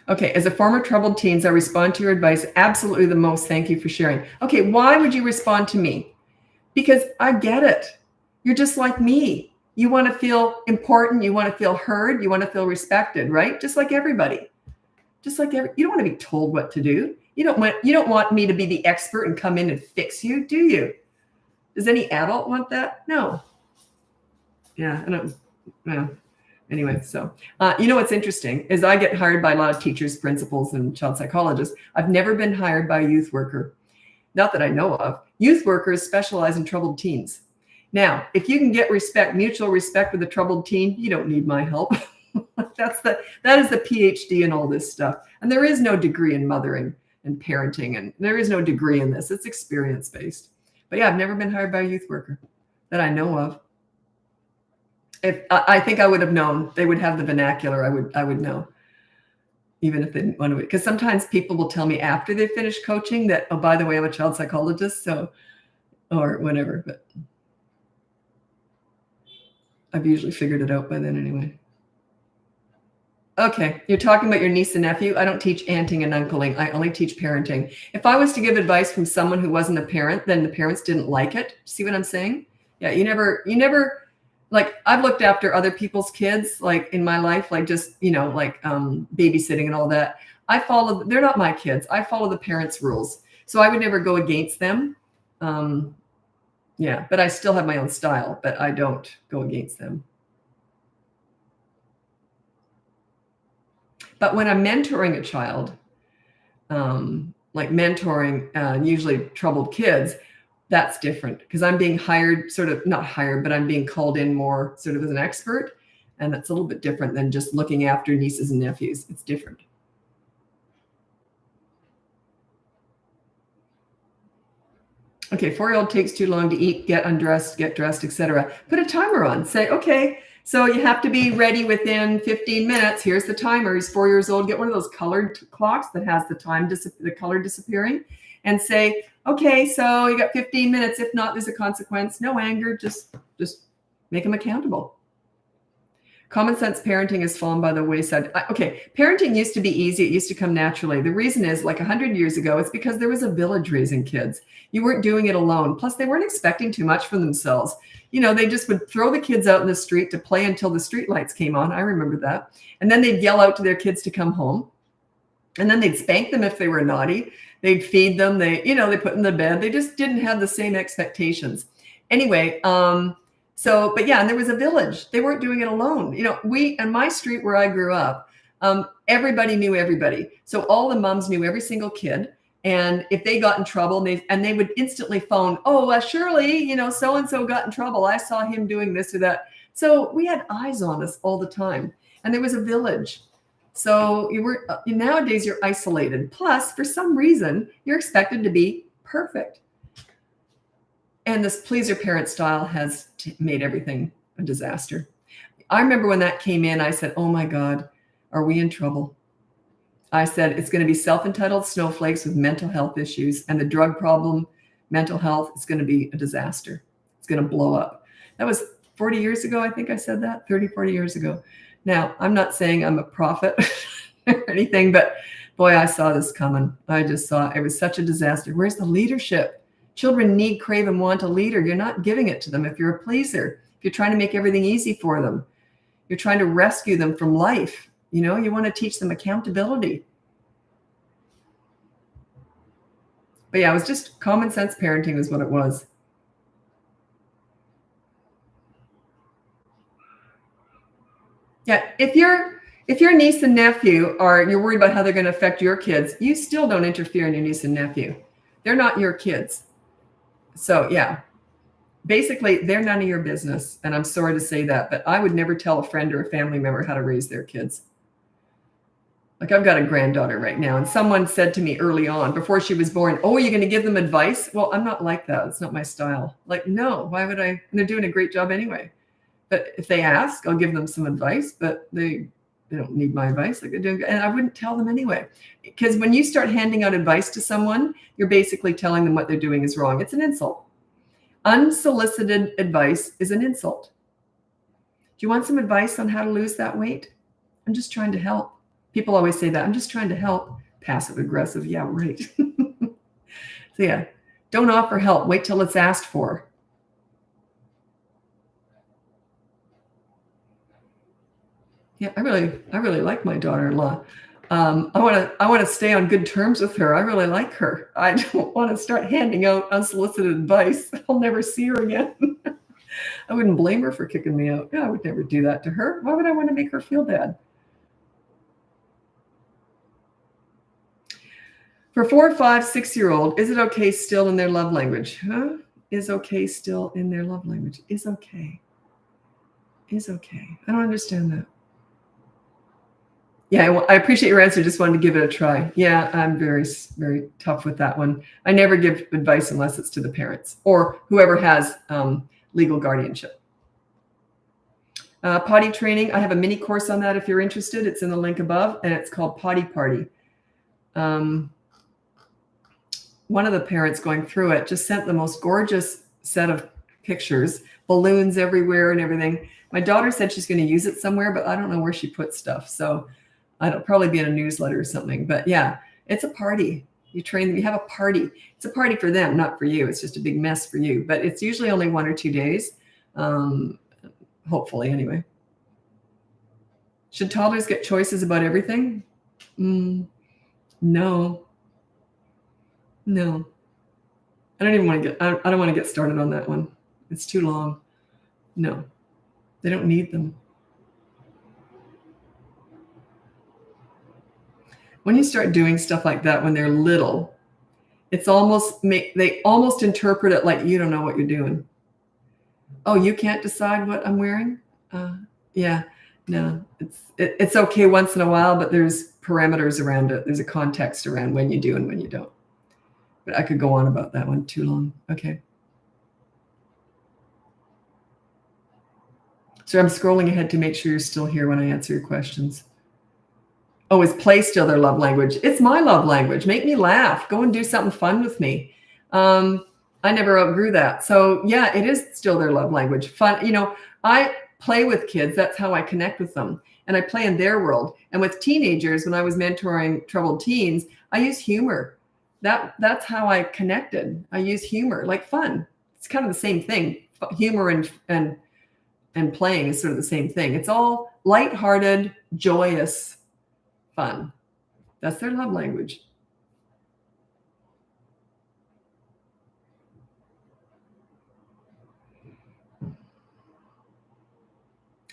Okay, as a former troubled teens, I respond to your advice absolutely the most. Thank you for sharing. Okay, why would you respond to me? Because I get it. You're just like me. You want to feel important. You want to feel heard. You want to feel respected, right? Just like everybody. You don't want to be told what to do. You don't want me to be the expert and come in and fix you, do you? Does any adult want that? No. Yeah, I don't. No. Anyway, so what's interesting is I get hired by a lot of teachers, principals, and child psychologists. I've never been hired by a youth worker. Not that I know of. Youth workers specialize in troubled teens. Now, if you can get mutual respect with a troubled teen, you don't need my help. That is the PhD in all this stuff. And there is no degree in mothering and parenting, and there is no degree in this. It's experience-based. But yeah, I've never been hired by a youth worker that I know of. If I think I would have known, they would have the vernacular. I would know, even if they didn't want to. Because sometimes people will tell me after they finish coaching that, oh, by the way, I'm a child psychologist, so, or whatever. But I've usually figured it out by then anyway. Okay, you're talking about your niece and nephew. I don't teach aunting and uncling. I only teach parenting. If I was to give advice from someone who wasn't a parent, then the parents didn't like it. See what I'm saying? Yeah, you never. Like, I've looked after other people's kids, like in my life, like just, like babysitting and all that. They're not my kids. I follow the parents' rules. So I would never go against them. Yeah, but I still have my own style, but I don't go against them. But when I'm mentoring a child, like mentoring usually troubled kids, that's different because I'm being hired, sort of not hired, but I'm being called in more sort of as an expert. And that's a little bit different than just looking after nieces and nephews. It's different. Okay, 4-year-old takes too long to eat, get undressed, get dressed, etc. Put a timer on. Say, okay, so you have to be ready within 15 minutes. Here's the timer. He's 4 years old. Get one of those colored clocks that has the color disappearing, and say, okay, so you got 15 minutes. If not, there's a consequence. No anger. Just make them accountable. Common sense parenting has fallen by the wayside. Okay, parenting used to be easy. It used to come naturally. The reason is, like 100 years ago, it's because there was a village raising kids. You weren't doing it alone. Plus, they weren't expecting too much from themselves. They just would throw the kids out in the street to play until the street lights came on. I remember that. And then they'd yell out to their kids to come home. And then they'd spank them if they were naughty. They'd feed them. They put them in the bed. They just didn't have the same expectations. Anyway, but yeah, and there was a village. They weren't doing it alone. We, on my street where I grew up, everybody knew everybody. So all the moms knew every single kid. And if they got in trouble, they would instantly phone, oh, Shirley, so-and-so got in trouble. I saw him doing this or that. So we had eyes on us all the time. And there was a village. So nowadays you're isolated. Plus, for some reason, you're expected to be perfect. And this pleaser parent style has made everything a disaster. I remember when that came in, I said, oh my God, are we in trouble? I said, it's going to be self-entitled snowflakes with mental health issues, and the drug problem, mental health, is going to be a disaster. It's going to blow up. That was 40 years ago. I think I said that 30, 40 years ago. Now, I'm not saying I'm a prophet or anything, but boy, I saw this coming. I just saw it was such a disaster. Where's the leadership? Children need, crave, and want a leader. You're not giving it to them if you're a pleaser. If you're trying to make everything easy for them, you're trying to rescue them from life. You want to teach them accountability. But yeah, it was just common sense parenting is what it was. Yeah, if your niece and nephew you're worried about how they're going to affect your kids, you still don't interfere in your niece and nephew. They're not your kids. So yeah, basically they're none of your business. And I'm sorry to say that, but I would never tell a friend or a family member how to raise their kids. Like, I've got a granddaughter right now, and someone said to me early on, before she was born, oh, are you going to give them advice? Well, I'm not like that. It's not my style. Like, no, why would I? And they're doing a great job anyway. But if they ask, I'll give them some advice, but they don't need my advice. Like, they're doing, and I wouldn't tell them anyway. Because when you start handing out advice to someone, you're basically telling them what they're doing is wrong. It's an insult. Unsolicited advice is an insult. Do you want some advice on how to lose that weight? I'm just trying to help. People always say that. I'm just trying to help. Passive aggressive. Yeah, right. So yeah, don't offer help. Wait till it's asked for. Yeah, I really like my daughter-in-law. I want to stay on good terms with her. I really like her. I don't want to start handing out unsolicited advice. I'll never see her again. I wouldn't blame her for kicking me out. Yeah, I would never do that to her. Why would I want to make her feel bad? For 4, 5, 6-year-old, is it okay still in their love language? Huh? Is okay still in their love language? Is okay. Is okay. I don't understand that. Yeah, I appreciate your answer. Just wanted to give it a try. Yeah, I'm very, very tough with that one. I never give advice unless it's to the parents or whoever has legal guardianship. Potty training. I have a mini course on that if you're interested. It's in the link above, and it's called Potty Party. One of the parents going through it just sent the most gorgeous set of pictures, balloons everywhere and everything. My daughter said she's going to use it somewhere, but I don't know where she puts stuff. So it'll probably be in a newsletter or something. But yeah, it's a party. You train them. You have a party. It's a party for them, not for you. It's just a big mess for you. But it's usually only 1 or 2 days. Hopefully, anyway. Should toddlers get choices about everything? No. No. I don't even want to get, I don't want to get started on that one. It's too long. No. They don't need them. When you start doing stuff like that when they're little, it's almost they almost interpret it like you don't know what you're doing. Oh, you can't decide what I'm wearing? Yeah, no, it's okay once in a while, but there's parameters around it. There's a context around when you do and when you don't. But I could go on about that one too long. Okay. So I'm scrolling ahead to make sure you're still here when I answer your questions. Oh, is play still their love language? It's my love language. Make me laugh. Go and do something fun with me. I never outgrew that. So yeah, it is still their love language. Fun. You know, I play with kids. That's how I connect with them. And I play in their world. And with teenagers, when I was mentoring troubled teens, I use humor. That's how I connected. I use humor, like fun. It's kind of the same thing. Humor and playing is sort of the same thing. It's all lighthearted, joyous fun. That's their love language.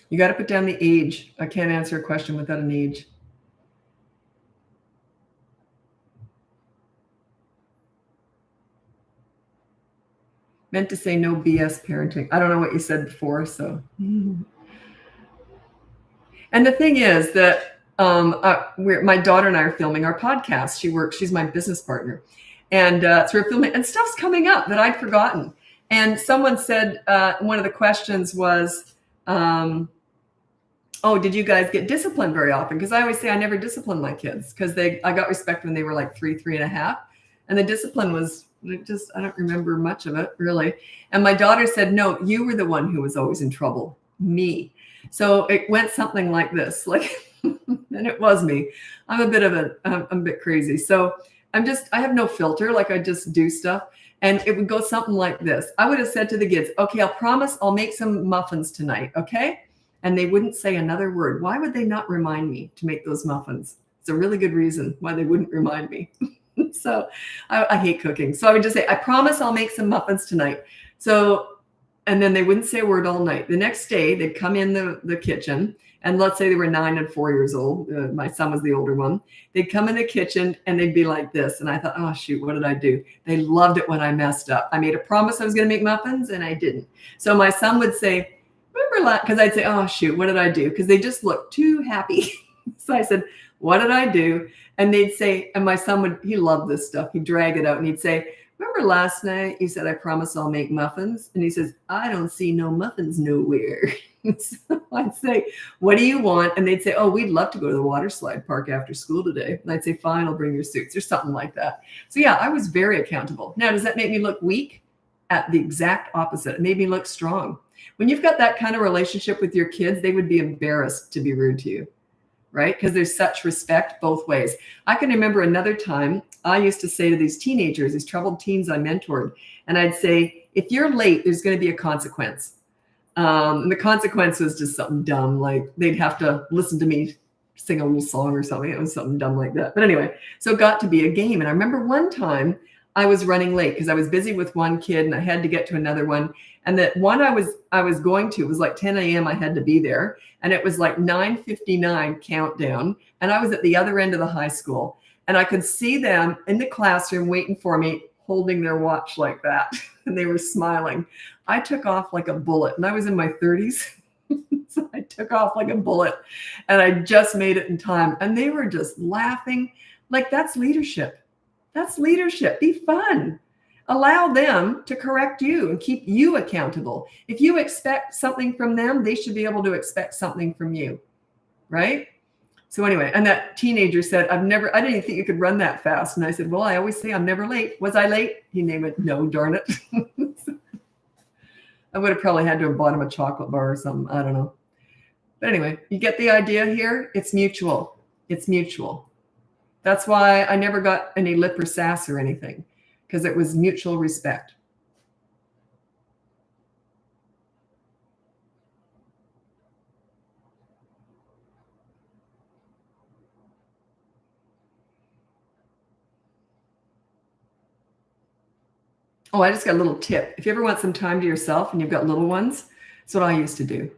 You got to put down the age. I can't answer a question without an age. Meant to say no BS parenting. I don't know what you said before, so. And the thing is that my daughter and I are filming our podcast. She's my business partner. And so we're filming, and stuff's coming up that I'd forgotten. And someone said, one of the questions was, oh, did you guys get disciplined very often? Because I always say I never disciplined my kids because I got respect when they were like 3 and a half. And the discipline was just, I don't remember much of it really. And my daughter said, no, you were the one who was always in trouble, me. So it went something like this, like, and it was me. I'm a bit crazy. So I have no filter. Like I just do stuff. And it would go something like this. I would have said to the kids, okay, I'll promise I'll make some muffins tonight. Okay. And they wouldn't say another word. Why would they not remind me to make those muffins? It's a really good reason why they wouldn't remind me. So I hate cooking. So I would just say, I promise I'll make some muffins tonight. So, and then they wouldn't say a word all night. The next day they'd come in the kitchen, and let's say they were 9 and 4 years old. My son was the older one. They'd come in the kitchen and they'd be like this. And I thought, oh shoot, what did I do? They loved it when I messed up. I made a promise I was going to make muffins and I didn't. So my son would say, remember, because I'd say, oh shoot, what did I do? Because they just looked too happy. So I said, what did I do? And they'd say, and my son he loved this stuff. He'd drag it out and he'd say, remember last night you said, I promise I'll make muffins? And he says, I don't see no muffins nowhere. So I'd say, what do you want? And they'd say, oh, we'd love to go to the water slide park after school today. And I'd say, fine, I'll bring your suits or something like that. So yeah, I was very accountable. Now, does that make me look weak? At the exact opposite. It made me look strong. When you've got that kind of relationship with your kids, they would be embarrassed to be rude to you, right? Because there's such respect both ways. I can remember another time I used to say to these teenagers, these troubled teens I mentored, and I'd say, if you're late, there's going to be a consequence. And the consequence was just something dumb, like they'd have to listen to me sing a little song or something. It was something dumb like that. But anyway, so it got to be a game. And I remember one time I was running late because I was busy with one kid and I had to get to another one. And that one I was going to, it was like 10 a.m. I had to be there. And it was like 9:59 countdown. And I was at the other end of the high school. And I could see them in the classroom waiting for me, holding their watch like that. And they were smiling. I took off like a bullet, and I was in my 30s. So I took off like a bullet, and I just made it in time. And they were just laughing. Like, that's leadership. That's leadership. Be fun. Allow them to correct you and keep you accountable. If you expect something from them, they should be able to expect something from you, right? So anyway, and that teenager said, I didn't even think you could run that fast. And I said, well, I always say I'm never late. Was I late? He named it, no, darn it. I would have probably had to have bought him a chocolate bar or something. I don't know. But anyway, you get the idea here. It's mutual. It's mutual. That's why I never got any lip or sass or anything, because it was mutual respect. Oh, I just got a little tip. If you ever want some time to yourself and you've got little ones, that's what I used to do.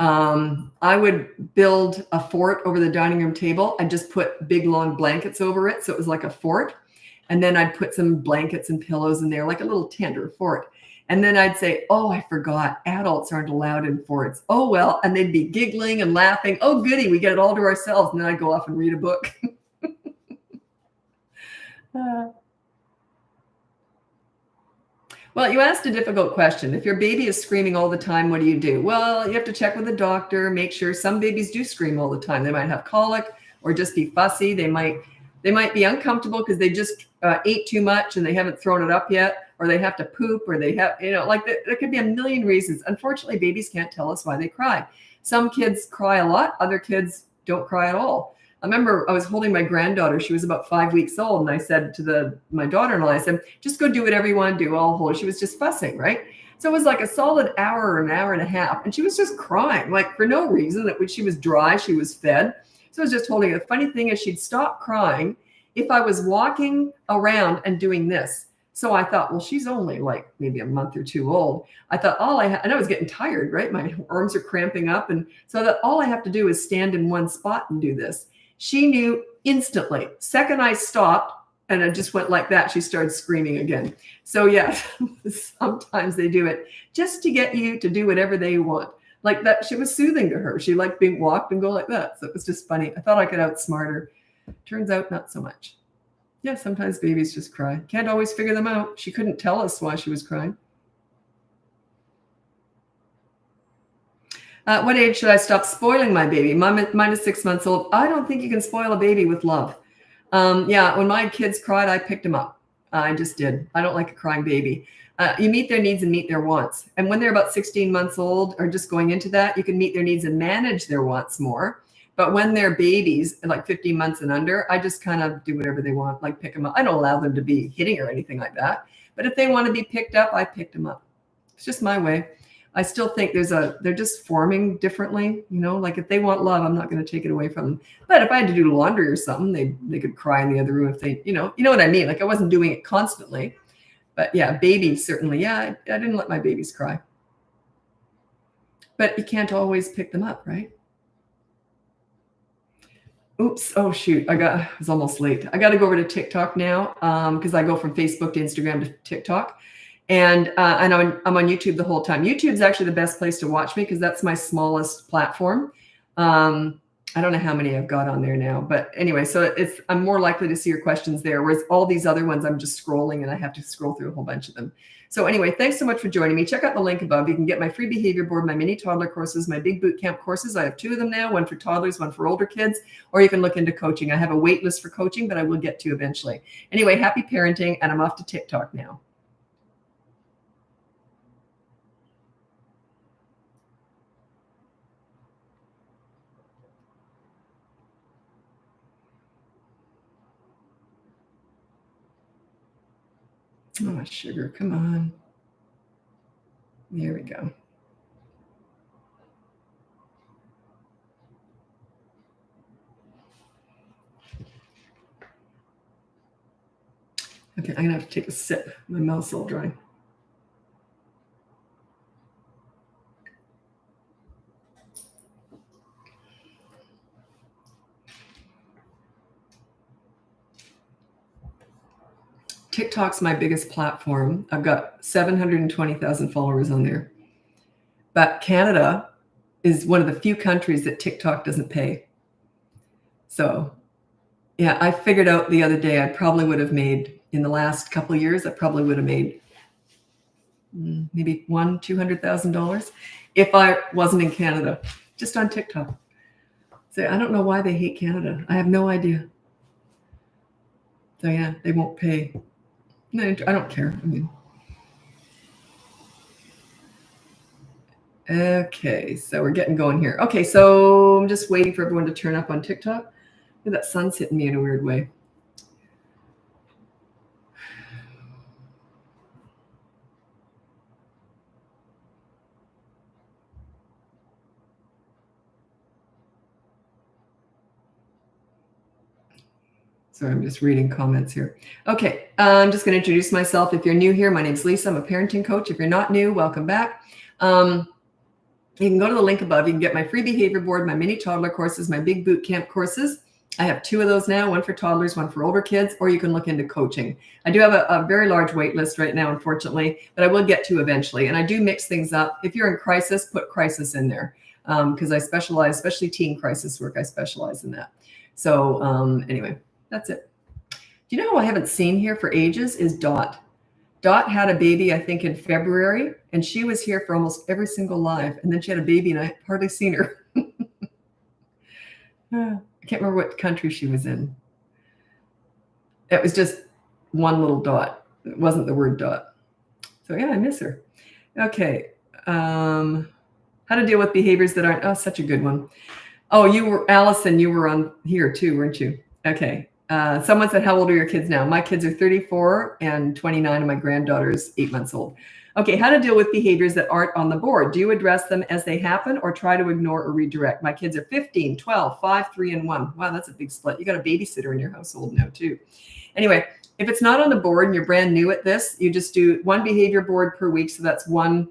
I would build a fort over the dining room table. I'd just put big, long blankets over it, so it was like a fort. And then I'd put some blankets and pillows in there, like a little tent or fort. And then I'd say, oh, I forgot, adults aren't allowed in forts. Oh, well. And they'd be giggling and laughing. Oh, goody, we get it all to ourselves. And then I'd go off and read a book. Well, you asked a difficult question. If your baby is screaming all the time, what do you do? Well, you have to check with the doctor, make sure. Some babies do scream all the time. They might have colic or just be fussy. They might be uncomfortable because they just ate too much and they haven't thrown it up yet, or they have to poop, or they have, like there could be a million reasons. Unfortunately, babies can't tell us why they cry. Some kids cry a lot. Other kids don't cry at all. I remember I was holding my granddaughter. She was about 5 weeks old. And I said to my daughter-in-law, I said, just go do whatever you want to do. I'll hold her. She was just fussing, right? So it was like a solid hour or an hour and a half. And she was just crying, like for no reason. That when she was dry, she was fed. So I was just holding her. The funny thing is she'd stop crying if I was walking around and doing this. So I thought, well, she's only like maybe a month or two old. I thought and I was getting tired, right? My arms are cramping up. And so that all I have to do is stand in one spot and do this. She knew instantly. Second I stopped and I just went like that, she started screaming again. So yeah, sometimes they do it just to get you to do whatever they want. Like that, she was soothing to her. She liked being walked and go like that. So it was just funny. I thought I could outsmart her. Turns out not so much. Yeah, sometimes babies just cry. Can't always figure them out. She couldn't tell us why she was crying. What age should I stop spoiling my baby? Mine is 6 months old. I don't think you can spoil a baby with love. Yeah, when my kids cried, I picked them up. I just did. I don't like a crying baby. You meet their needs and meet their wants. And when they're about 16 months old or just going into that, you can meet their needs and manage their wants more. But when they're babies, like 15 months and under, I just kind of do whatever they want, like pick them up. I don't allow them to be hitting or anything like that. But if they want to be picked up, I pick them up. It's just my way. I still think they're just forming differently, like if they want love, I'm not going to take it away from them. But if I had to do laundry or something, they could cry in the other room if they, you know what I mean? Like I wasn't doing it constantly, but yeah, babies, certainly. Yeah. I didn't let my babies cry, but you can't always pick them up, right? Oops. Oh shoot. I was almost late. I got to go over to TikTok now. Cause I go from Facebook to Instagram to TikTok. And I'm on YouTube the whole time. YouTube's actually the best place to watch me because that's my smallest platform. I don't know how many I've got on there now, but anyway, so I'm more likely to see your questions there. Whereas all these other ones, I'm just scrolling and I have to scroll through a whole bunch of them. So anyway, thanks so much for joining me. Check out the link above. You can get my free behavior board, my mini toddler courses, my big boot camp courses. I have 2 of them now, one for toddlers, one for older kids, or you can look into coaching. I have a wait list for coaching, but I will get to eventually. Anyway, happy parenting, and I'm off to TikTok now. Oh, sugar, come on. There we go. Okay, I'm going to have to take a sip. My mouth's all dry. TikTok's my biggest platform. I've got 720,000 followers on there. But Canada is one of the few countries that TikTok doesn't pay. So, yeah, I figured out the other day I probably would have made, in the last couple of years, I probably would have made maybe $200,000 if I wasn't in Canada, just on TikTok. So I don't know why they hate Canada. I have no idea. So yeah, they won't pay. No, I don't care. I mean, okay, so we're getting going here. Okay, so I'm just waiting for everyone to turn up on TikTok. That sun's hitting me in a weird way. Sorry, I'm just reading comments here. Okay, I'm just going to introduce myself. If you're new here, my name's Lisa. I'm a parenting coach. If you're not new, welcome back. You can go to the link above. You can get my free behavior board, my mini toddler courses, my big boot camp courses. I have 2 of those now, one for toddlers, one for older kids, or you can look into coaching. I do have a very large wait list right now, unfortunately, but I will get to eventually. And I do mix things up. If you're in crisis, put crisis in there because I specialize, especially teen crisis work. I specialize in that. So anyway, that's it. Do you know who I haven't seen here for ages is Dot. Dot had a baby, I think, in February, and she was here for almost every single live. And then she had a baby, and I hardly seen her. I can't remember what country she was in. It was just one little dot. It wasn't the word dot. So yeah, I miss her. Okay. How to deal with behaviors that aren't, such a good one. Oh, you were, Allison, you were on here too, weren't you? Okay. Someone said, how old are your kids now? My kids are 34 and 29, and my granddaughter is 8 months old. Okay, how to deal with behaviors that aren't on the board. Do you address them as they happen or try to ignore or redirect? My kids are 15, 12, 5, 3, and 1. Wow, that's a big split. You got a babysitter in your household now too. Anyway, if it's not on the board and you're brand new at this, you just do 1 behavior board per week. So that's 1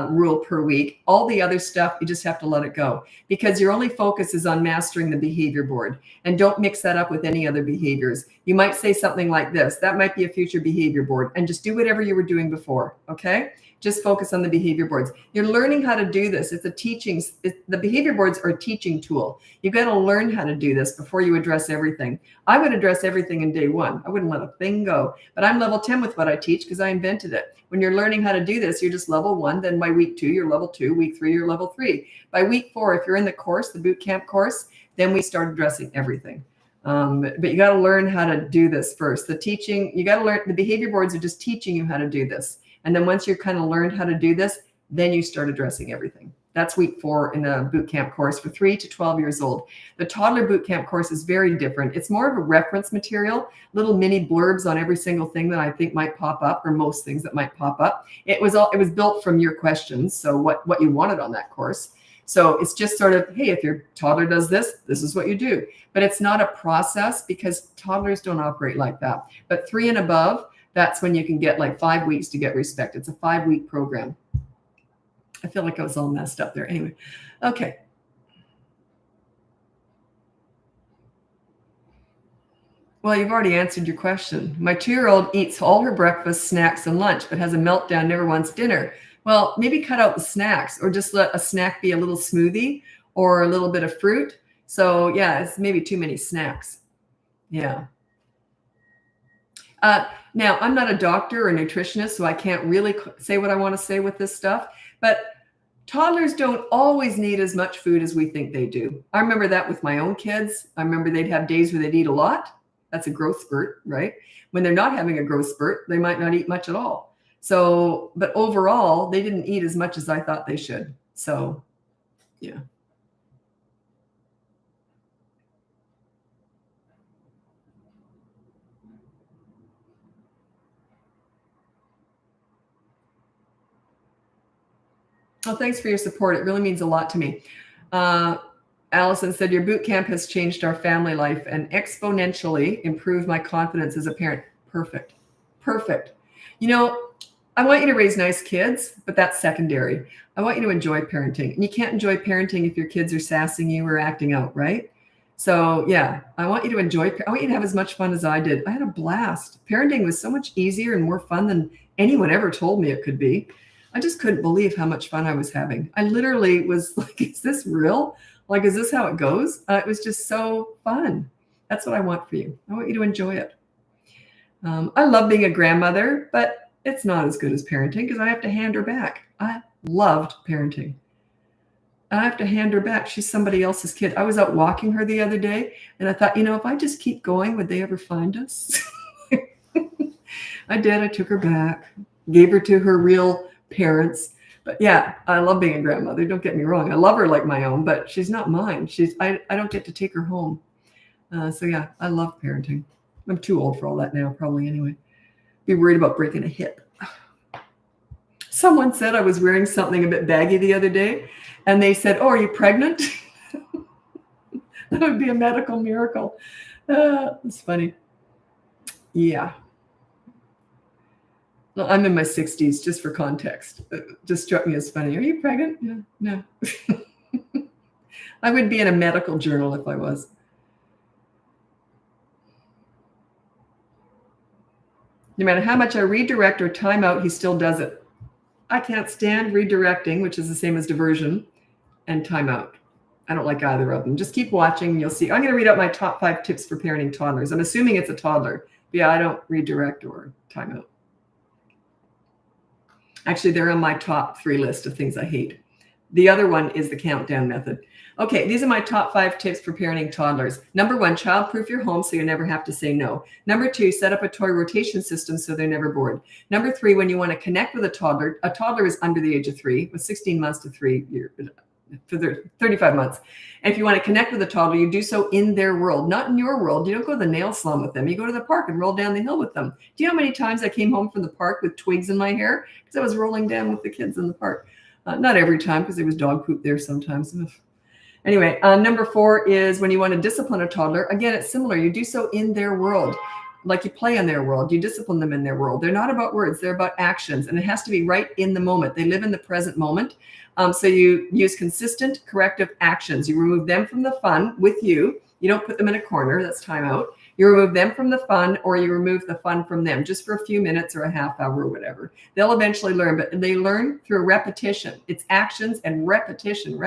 rule per week. All the other stuff, you just have to let it go because your only focus is on mastering the behavior board, and don't mix that up with any other behaviors. You might say something like this, that might be a future behavior board, and just do whatever you were doing before. Okay. Just focus on the behavior boards. You're learning how to do this. It's a teaching, the behavior boards are a teaching tool. You've got to learn how to do this before you address everything. I would address everything in day 1. I wouldn't let a thing go, but I'm level 10 with what I teach because I invented it. When you're learning how to do this, you're just level 1. Then by week 2, you're level 2. Week 3, you're level 3. By week 4, if you're in the course, the boot camp course, then we start addressing everything. But you got to learn how to do this first. The teaching, you got to learn, the behavior boards are just teaching you how to do this. And then once you're kind of learned how to do this, then you start addressing everything. That's week 4 in a boot camp course for 3 to 12 years old. The toddler boot camp course is very different. It's more of a reference material, little mini blurbs on every single thing that I think might pop up, or most things that might pop up. It was built from your questions. So what you wanted on that course. So it's just sort of, hey, if your toddler does this, this is what you do. But it's not a process because toddlers don't operate like that. But 3 and above, that's when you can get like 5 weeks to get respect. It's a 5-week program. I feel like I was all messed up there. Anyway, okay. Well, you've already answered your question. My 2-year-old eats all her breakfast, snacks, and lunch, but has a meltdown, never wants dinner. Well, maybe cut out the snacks, or just let a snack be a little smoothie or a little bit of fruit. So yeah, it's maybe too many snacks. Yeah. Now, I'm not a doctor or a nutritionist, so I can't really say what I want to say with this stuff, but toddlers don't always need as much food as we think they do. I remember that with my own kids. I remember they'd have days where they'd eat a lot. That's a growth spurt, right? When they're not having a growth spurt, they might not eat much at all. So, but overall, they didn't eat as much as I thought they should. So, yeah. Well, thanks for your support. It really means a lot to me. Allison said, your boot camp has changed our family life and exponentially improved my confidence as a parent. Perfect. Perfect. You know, I want you to raise nice kids, but that's secondary. I want you to enjoy parenting. And you can't enjoy parenting if your kids are sassing you or acting out, right? So yeah, I want you to enjoy. I want you to have as much fun as I did. I had a blast. Parenting was so much easier and more fun than anyone ever told me it could be. I just couldn't believe how much fun I was having. I literally was like, is this real? Like, is this how it goes? It was just so fun. That's what I want for you. I want you to enjoy it. I love being a grandmother, but it's not as good as parenting because I have to hand her back. I loved parenting. I have to hand her back. She's somebody else's kid. I was out walking her the other day, and I thought, if I just keep going, would they ever find us? I did. I took her back, gave her to her real parents. But yeah, I love being a grandmother. Don't get me wrong. I love her like my own, but she's not mine. I don't get to take her home. So yeah, I love parenting. I'm too old for all that now, probably anyway. Be worried about breaking a hip. Someone said I was wearing something a bit baggy the other day, and they said, "Oh, are you pregnant?" That would be a medical miracle. It's funny. Yeah. Well, I'm in my 60s, just for context. It just struck me as funny. Are you pregnant? No. I would be in a medical journal if I was. No matter how much I redirect or time out, he still does it. I can't stand redirecting, which is the same as diversion, and time out. I don't like either of them. Just keep watching and you'll see. I'm going to read out my top 5 tips for parenting toddlers. I'm assuming it's a toddler. But yeah, I don't redirect or time out. Actually, they're on my top 3 list of things I hate. The other one is the countdown method. Okay, these are my top 5 tips for parenting toddlers. Number 1, child-proof your home so you never have to say no. Number 2, set up a toy rotation system so they're never bored. Number 3, when you want to connect with a toddler is under the age of 3, with 16 months to 3 years, for 35 months. And if you want to connect with a toddler, you do so in their world, not in your world. You don't go to the nail salon with them. You go to the park and roll down the hill with them. Do you know how many times I came home from the park with twigs in my hair? Because I was rolling down with the kids in the park. Not every time, because there was dog poop there sometimes. Anyway, number 4 is when you want to discipline a toddler. Again, it's similar. You do so in their world. Like you play in their world. You discipline them in their world. They're not about words. They're about actions. And it has to be right in the moment. They live in the present moment. So you use consistent corrective actions. You remove them from the fun with you. You don't put them in a corner. That's time out. You remove them from the fun, or you remove the fun from them just for a few minutes or a half hour or whatever. They'll eventually learn, but they learn through repetition. It's actions and repetition.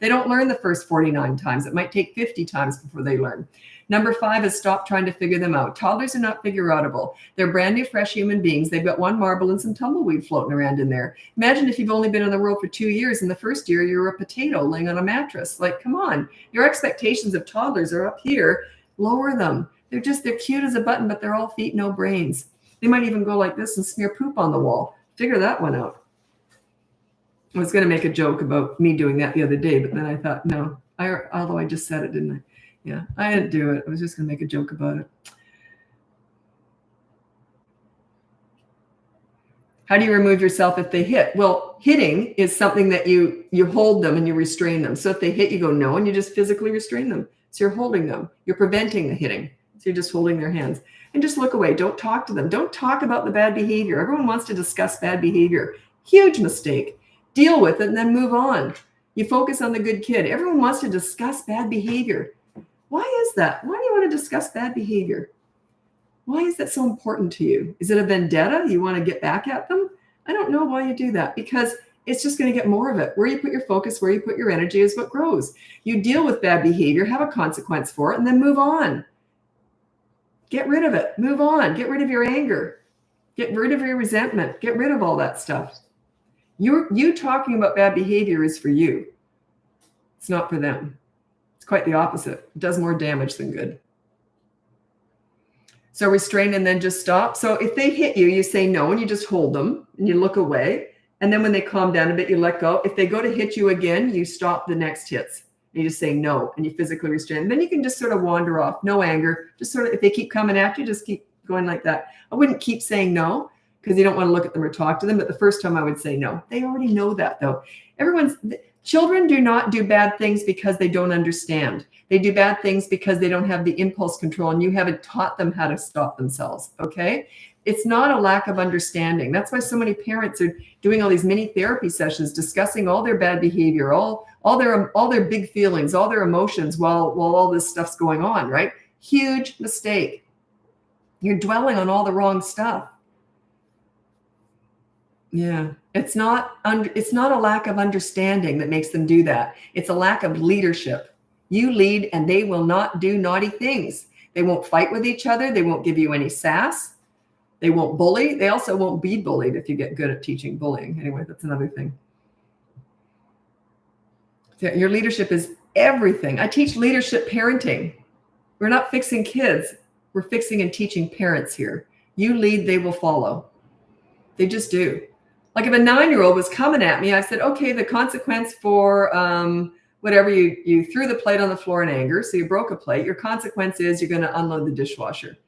They don't learn the first 49 times. It might take 50 times before they learn. Number 5 is stop trying to figure them out. Toddlers are not figure-outable. They're brand new, fresh human beings. They've got one marble and some tumbleweed floating around in there. Imagine if you've only been in the world for 2 years, and the first year you're a potato laying on a mattress. Like, come on. Your expectations of toddlers are up here. Lower them. They're cute as a button, but they're all feet, no brains. They might even go like this and smear poop on the wall. Figure that one out. I was going to make a joke about me doing that the other day, but then I thought, no. Although I just said it, didn't I? Yeah, I didn't do it. I was just going to make a joke about it. How do you remove yourself if they hit? Well, hitting is something that you hold them and you restrain them. So if they hit, you go no, and you just physically restrain them. So you're holding them. You're preventing the hitting. So you're just holding their hands. And just look away. Don't talk to them. Don't talk about the bad behavior. Everyone wants to discuss bad behavior. Huge mistake. Deal with it and then move on. You focus on the good kid. Everyone wants to discuss bad behavior. Why is that? Why do you want to discuss bad behavior? Why is that so important to you? Is it a vendetta? You want to get back at them? I don't know why you do that, because it's just going to get more of it. Where you put your focus, where you put your energy is what grows. You deal with bad behavior, have a consequence for it, and then move on. Get rid of it. Move on. Get rid of your anger. Get rid of your resentment. Get rid of all that stuff. You talking about bad behavior is for you. It's not for them. It's quite the opposite. It does more damage than good. So restrain and then just stop. So if they hit you, you say no and you just hold them and you look away. And then when they calm down a bit, you let go. If they go to hit you again, you stop the next hits. And you just say no and you physically restrain. And then you can just sort of wander off. No anger. Just sort of, if they keep coming at you, just keep going like that. I wouldn't keep saying no because you don't want to look at them or talk to them. But the first time I would say no. They already know that though. Children do not do bad things because they don't understand. They do bad things because they don't have the impulse control and you haven't taught them how to stop themselves, okay? It's not a lack of understanding. That's why so many parents are doing all these mini therapy sessions discussing all their bad behavior, all all their big feelings, all their emotions while all this stuff's going on, right? Huge mistake. You're dwelling on all the wrong stuff. Yeah. It's not a lack of understanding that makes them do that. It's a lack of leadership. You lead and they will not do naughty things. They won't fight with each other. They won't give you any sass. They won't bully. They also won't be bullied if you get good at teaching bullying. Anyway, that's another thing. Your leadership is everything. I teach leadership parenting. We're not fixing kids. We're fixing and teaching parents here. You lead, they will follow. They just do. Like if a 9-year-old was coming at me, I said, okay, the consequence for whatever, you threw the plate on the floor in anger, so you broke a plate. Your consequence is you're going to unload the dishwasher.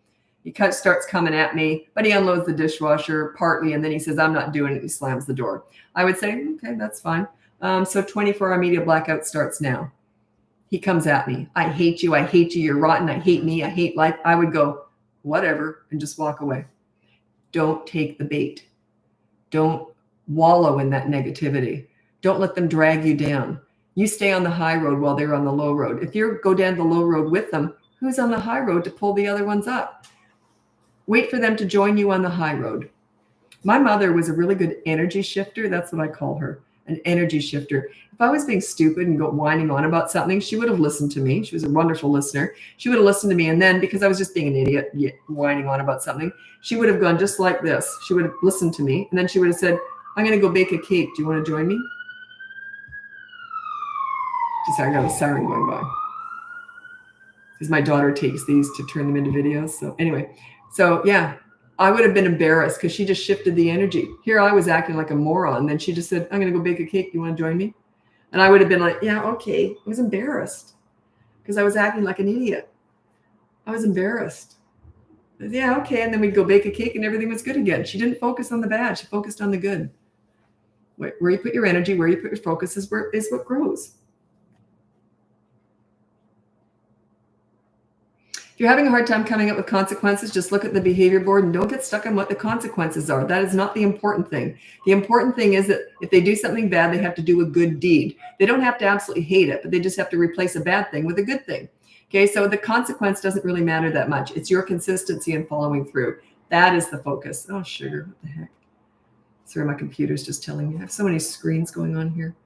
He starts coming at me, but he unloads the dishwasher partly, and then he says, I'm not doing it. He slams the door. I would say, okay, that's fine. So 24-hour media blackout starts now. He comes at me. I hate you. You're rotten. I hate me. I hate life. I would go, whatever, and just walk away. Don't take the bait. Don't wallow in that negativity. Don't let them drag you down. You stay on the high road while they're on the low road. If you go down the low road with them, who's on the high road to pull the other ones up? Wait for them to join you on the high road. My mother was a really good energy shifter. That's what I call her, an energy shifter. If I was being stupid and whining on about something, she would have listened to me. She was a wonderful listener. She would have listened to me. And then because I was just being an idiot, whining on about something, she would have gone just like this. She would have listened to me. And then she would have said, I'm going to go bake a cake. Do you want to join me? Sorry, I got a siren going by. Because my daughter takes these to turn them into videos. So anyway, yeah, I would have been embarrassed because she just shifted the energy. Here I was acting like a moron. Then she just said, I'm going to go bake a cake. You want to join me? And I would have been like, yeah, okay. I was embarrassed because I was acting like an idiot. I was embarrassed. Yeah, okay. And then we'd go bake a cake and everything was good again. She didn't focus on the bad. She focused on the good. Where you put your energy, where you put your focus is what grows. If you're having a hard time coming up with consequences, just look at the behavior board and don't get stuck on what the consequences are. That is not the important thing. The important thing is that if they do something bad, they have to do a good deed. They don't have to absolutely hate it, but they just have to replace a bad thing with a good thing. Okay, so the consequence doesn't really matter that much. It's your consistency in following through. That is the focus. Oh, sugar, what the heck? Sorry, my computer's just telling me. I have so many screens going on here.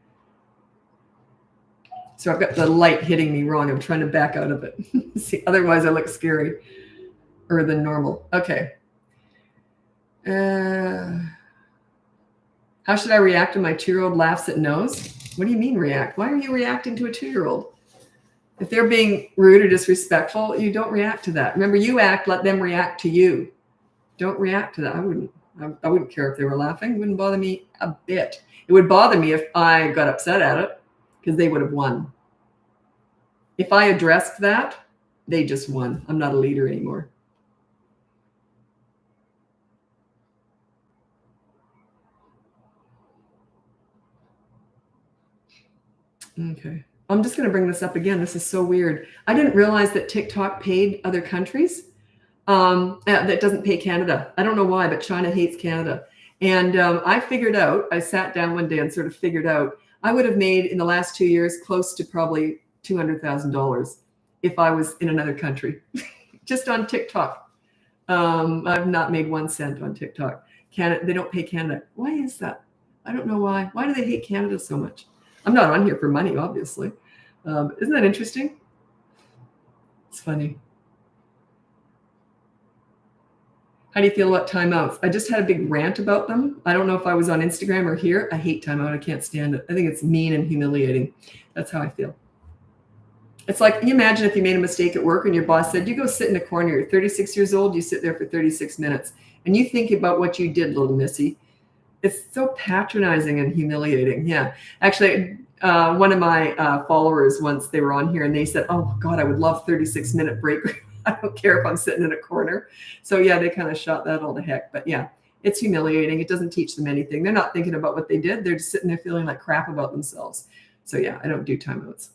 So I've got the light hitting me wrong. I'm trying to back out of it. See, otherwise I look scary or than normal. Okay. How should I react when my 2-year-old laughs at nose? What do you mean react? Why are you reacting to a 2-year-old? If they're being rude or disrespectful, you don't react to that. Remember, you act, let them react to you. Don't react to that. I wouldn't care if they were laughing. It wouldn't bother me a bit. It would bother me if I got upset at it, because they would have won. If I addressed that, they just won. I'm not a leader anymore. Okay. I'm just going to bring this up again. This is so weird. I didn't realize that TikTok paid other countries. That doesn't pay Canada. I don't know why, but China hates Canada. And I figured out, I sat down one day and sort of figured out, I would have made in the last 2 years close to probably $200,000 if I was in another country, just on TikTok. I've not made 1 cent on TikTok. Canada, they don't pay Canada. Why is that? I don't know why. Why do they hate Canada so much? I'm not on here for money, obviously. Isn't that interesting? It's funny. How do you feel about timeouts? I just had a big rant about them. I don't know if I was on Instagram or here. I hate timeout. I can't stand it. I think it's mean and humiliating. That's how I feel. It's like, you imagine if you made a mistake at work and your boss said, you go sit in a corner, you're 36 years old, you sit there for 36 minutes, and you think about what you did, little missy. It's so patronizing and humiliating. Yeah. Actually, one of my followers once, they were on here and they said, oh God, I would love 36-minute break. I don't care if I'm sitting in a corner. So yeah, they kind of shot that all to heck. But yeah, it's humiliating. It doesn't teach them anything. They're not thinking about what they did. They're just sitting there feeling like crap about themselves. So yeah, I don't do timeouts.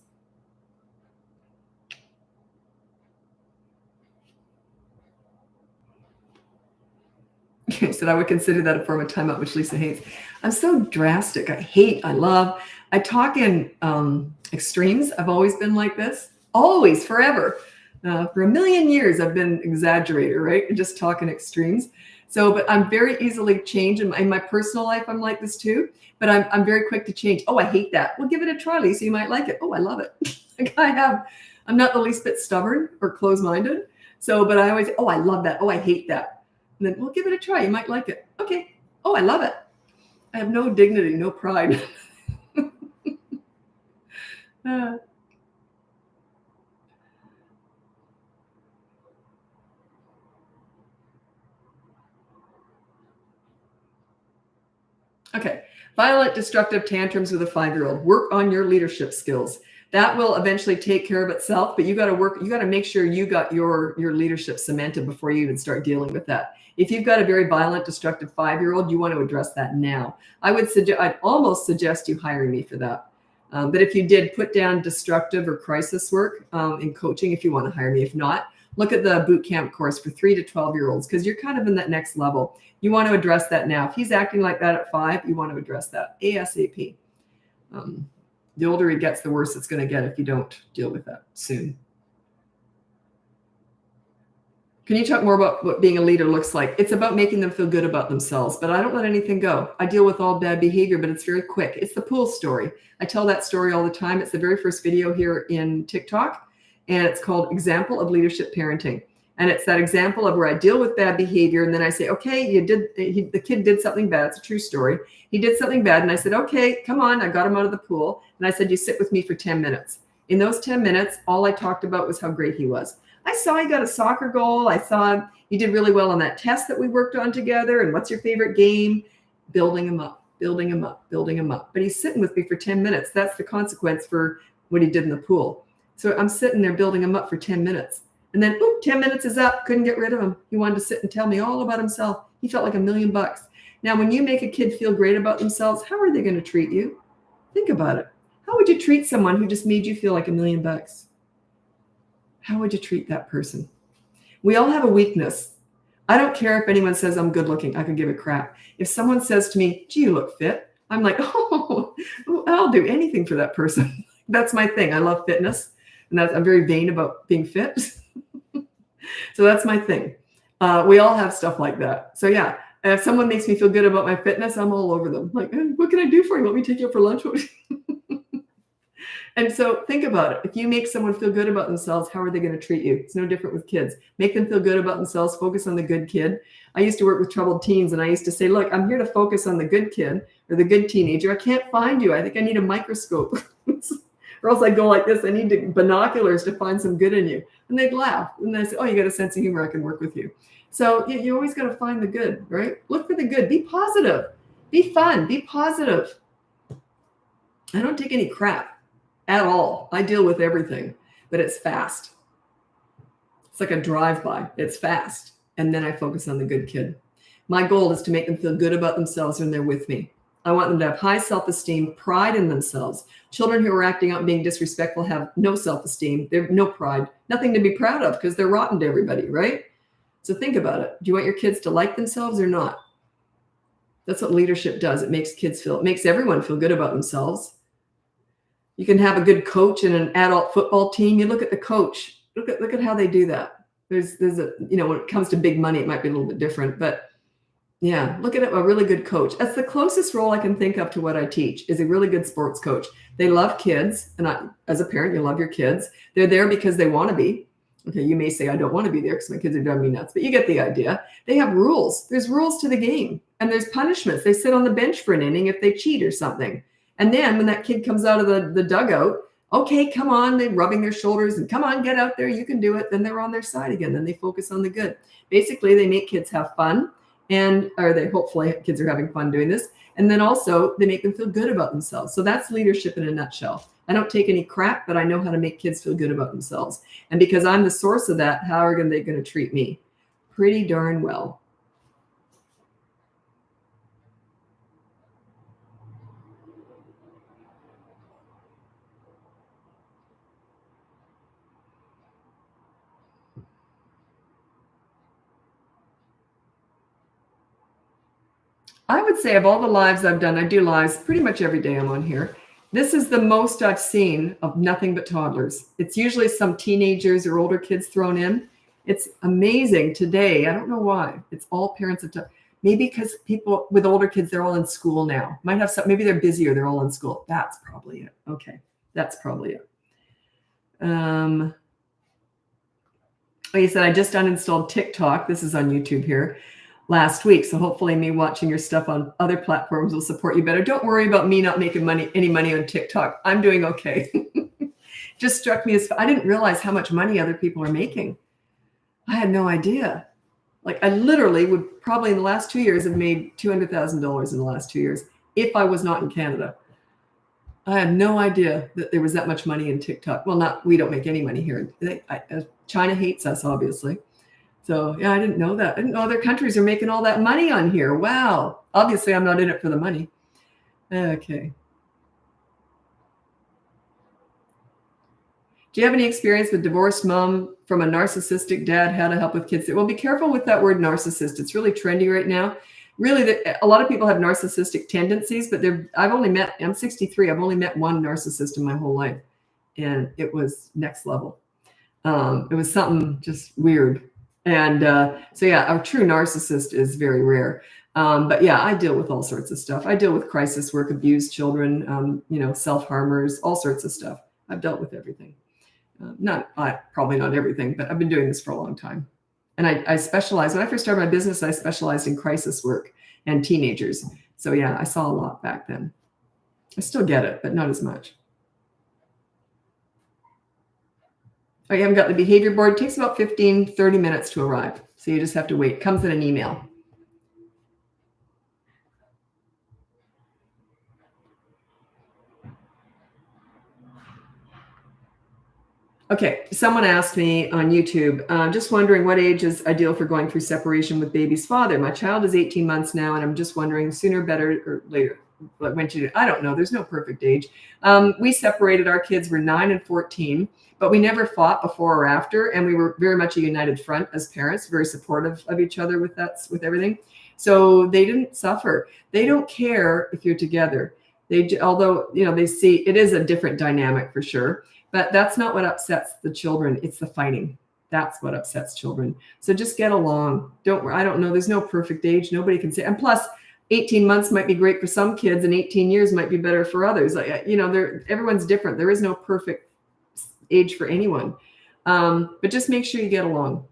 I said I would consider that a form of timeout, which Lisa hates. I'm so drastic. I hate, I love. I talk in extremes. I've always been like this. Always, forever. For a million years, I've been an exaggerator, right? I just talk in extremes. So, but I'm very easily changed. In my personal life, I'm like this too. But I'm very quick to change. Oh, I hate that. Well, give it a try, Lisa. You might like it. Oh, I love it. Like I'm not the least bit stubborn or closed-minded. So, but I always, oh, I love that. Oh, I hate that. And then, well, give it a try. You might like it. Okay. Oh, I love it. I have no dignity, no pride. uh, Okay. Violent, destructive tantrums with a 5-year-old. Work on your leadership skills. That will eventually take care of itself, but you got to make sure you got your leadership cemented before you even start dealing with that. If you've got a very violent, destructive 5-year-old, you want to address that now. I'd almost suggest you hiring me for that. But if you did, put down destructive or crisis work in coaching if you want to hire me. If not, look at the boot camp course for 3 to 12-year-olds because you're kind of in that next level. You want to address that now. If he's acting like that at 5, you want to address that ASAP. The older he gets, the worse it's going to get if you don't deal with that soon. Can you talk more about what being a leader looks like? It's about making them feel good about themselves, but I don't let anything go. I deal with all bad behavior, but it's very quick. It's the pool story. I tell that story all the time. It's the very first video here in TikTok, and it's called Example of Leadership Parenting. And it's that example of where I deal with bad behavior, and then I say, okay, the kid did something bad. It's a true story. He did something bad, and I said, okay, come on. I got him out of the pool, and I said, you sit with me for 10 minutes. In those 10 minutes, all I talked about was how great he was. I saw he got a soccer goal. I saw he did really well on that test that we worked on together. And what's your favorite game? Building him up, building him up, building him up. But he's sitting with me for 10 minutes. That's the consequence for what he did in the pool. So I'm sitting there building him up for 10 minutes. And then, 10 minutes is up. Couldn't get rid of him. He wanted to sit and tell me all about himself. He felt like $1 million. Now, when you make a kid feel great about themselves, how are they going to treat you? Think about it. How would you treat someone who just made you feel like $1 million? How would you treat that person? We all have a weakness. I don't care if anyone says I'm good looking. I can give a crap. If someone says to me, gee, you look fit, I'm like, oh, I'll do anything for that person. That's my thing. I love fitness. And I'm very vain about being fit. So that's my thing. We all have stuff like that. So yeah, if someone makes me feel good about my fitness, I'm all over them. Like, what can I do for you? Want me to take you out for lunch? And so think about it. If you make someone feel good about themselves, how are they going to treat you? It's no different with kids. Make them feel good about themselves. Focus on the good kid. I used to work with troubled teens, and I used to say, look, I'm here to focus on the good kid or the good teenager. I can't find you. I think I need a microscope. Or else I go like this. I need binoculars to find some good in you. And they'd laugh. And I say, oh, you got a sense of humor. I can work with you. So you always got to find the good, right? Look for the good. Be positive. Be fun. Be positive. I don't take any crap at all. I deal with everything, but it's fast. It's like a drive-by. It's fast. And then I focus on the good kid. My goal is to make them feel good about themselves when they're with me. I want them to have high self-esteem, pride in themselves. Children who are acting out and being disrespectful have no self-esteem. They have no pride, nothing to be proud of because they're rotten to everybody, right? So think about it. Do you want your kids to like themselves or not? That's what leadership does. It makes everyone feel good about themselves. You can have a good coach in an adult football team. You look at the coach. Look at how they do that. There's a, when it comes to big money, it might be a little bit different, but yeah, look at a really good coach. That's the closest role I can think of to what I teach is a really good sports coach. They love kids. And as a parent, you love your kids. They're there because they want to be. Okay, you may say, I don't want to be there because my kids are driving me nuts, but you get the idea. They have rules. There's rules to the game and there's punishments. They sit on the bench for an inning if they cheat or something. And then when that kid comes out of the dugout, okay, come on, they're rubbing their shoulders and come on, get out there, you can do it. Then they're on their side again. Then they focus on the good. Basically, they make kids have fun hopefully kids are having fun doing this. And then also they make them feel good about themselves. So that's leadership in a nutshell. I don't take any crap, but I know how to make kids feel good about themselves. And because I'm the source of that, how are they going to treat me? Pretty darn well. I would say of all the lives I've done, I do lives pretty much every day I'm on here. This is the most I've seen of nothing but toddlers. It's usually some teenagers or older kids thrown in. It's amazing today. I don't know why. It's all parents of maybe because people with older kids, they're all in school now. Might have some, maybe they're busy or they're all in school. That's probably it. Okay. That's probably it. Like I said, I just uninstalled TikTok. This is on YouTube here last week. So hopefully me watching your stuff on other platforms will support you better. Don't worry about me not making any money on TikTok. I'm doing okay. Just struck me as I didn't realize how much money other people are making. I had no idea. Like I literally would probably in the last 2 years have made $200,000 in the last 2 years if I was not in Canada. I had no idea that there was that much money in TikTok. Well, we don't make any money here. China hates us, obviously. So yeah, I didn't know that. I didn't know other countries are making all that money on here. Wow. Obviously, I'm not in it for the money. Okay. Do you have any experience with divorced mom from a narcissistic dad? How to help with kids? Well, be careful with that word narcissist. It's really trendy right now. Really, a lot of people have narcissistic tendencies, but I'm 63. I've only met one narcissist in my whole life. And it was next level. It was something just weird. And so, yeah, a true narcissist is very rare. But yeah, I deal with all sorts of stuff. I deal with crisis work, abused children, self-harmers, all sorts of stuff. I've dealt with everything. Probably not everything, but I've been doing this for a long time. And I specialized, when I first started my business, I specialized in crisis work and teenagers. So yeah, I saw a lot back then. I still get it, but not as much. Oh, you haven't got the behavior board? It takes about 15, 30 minutes to arrive. So you just have to wait. It comes in an email. Okay, someone asked me on YouTube, just wondering what age is ideal for going through separation with baby's father. My child is 18 months now, and I'm just wondering sooner, better, or later. I don't know. There's no perfect age. We separated. Our kids were 9 and 14, but we never fought before or after, and we were very much a united front as parents, very supportive of each other with everything. So they didn't suffer. They don't care if you're together. Although they see it is a different dynamic for sure. But that's not what upsets the children. It's the fighting. That's what upsets children. So just get along. I don't know. There's no perfect age. Nobody can say. And plus, 18 months might be great for some kids, and 18 years might be better for others. Everyone's different. There is no perfect age for anyone. But just make sure you get along.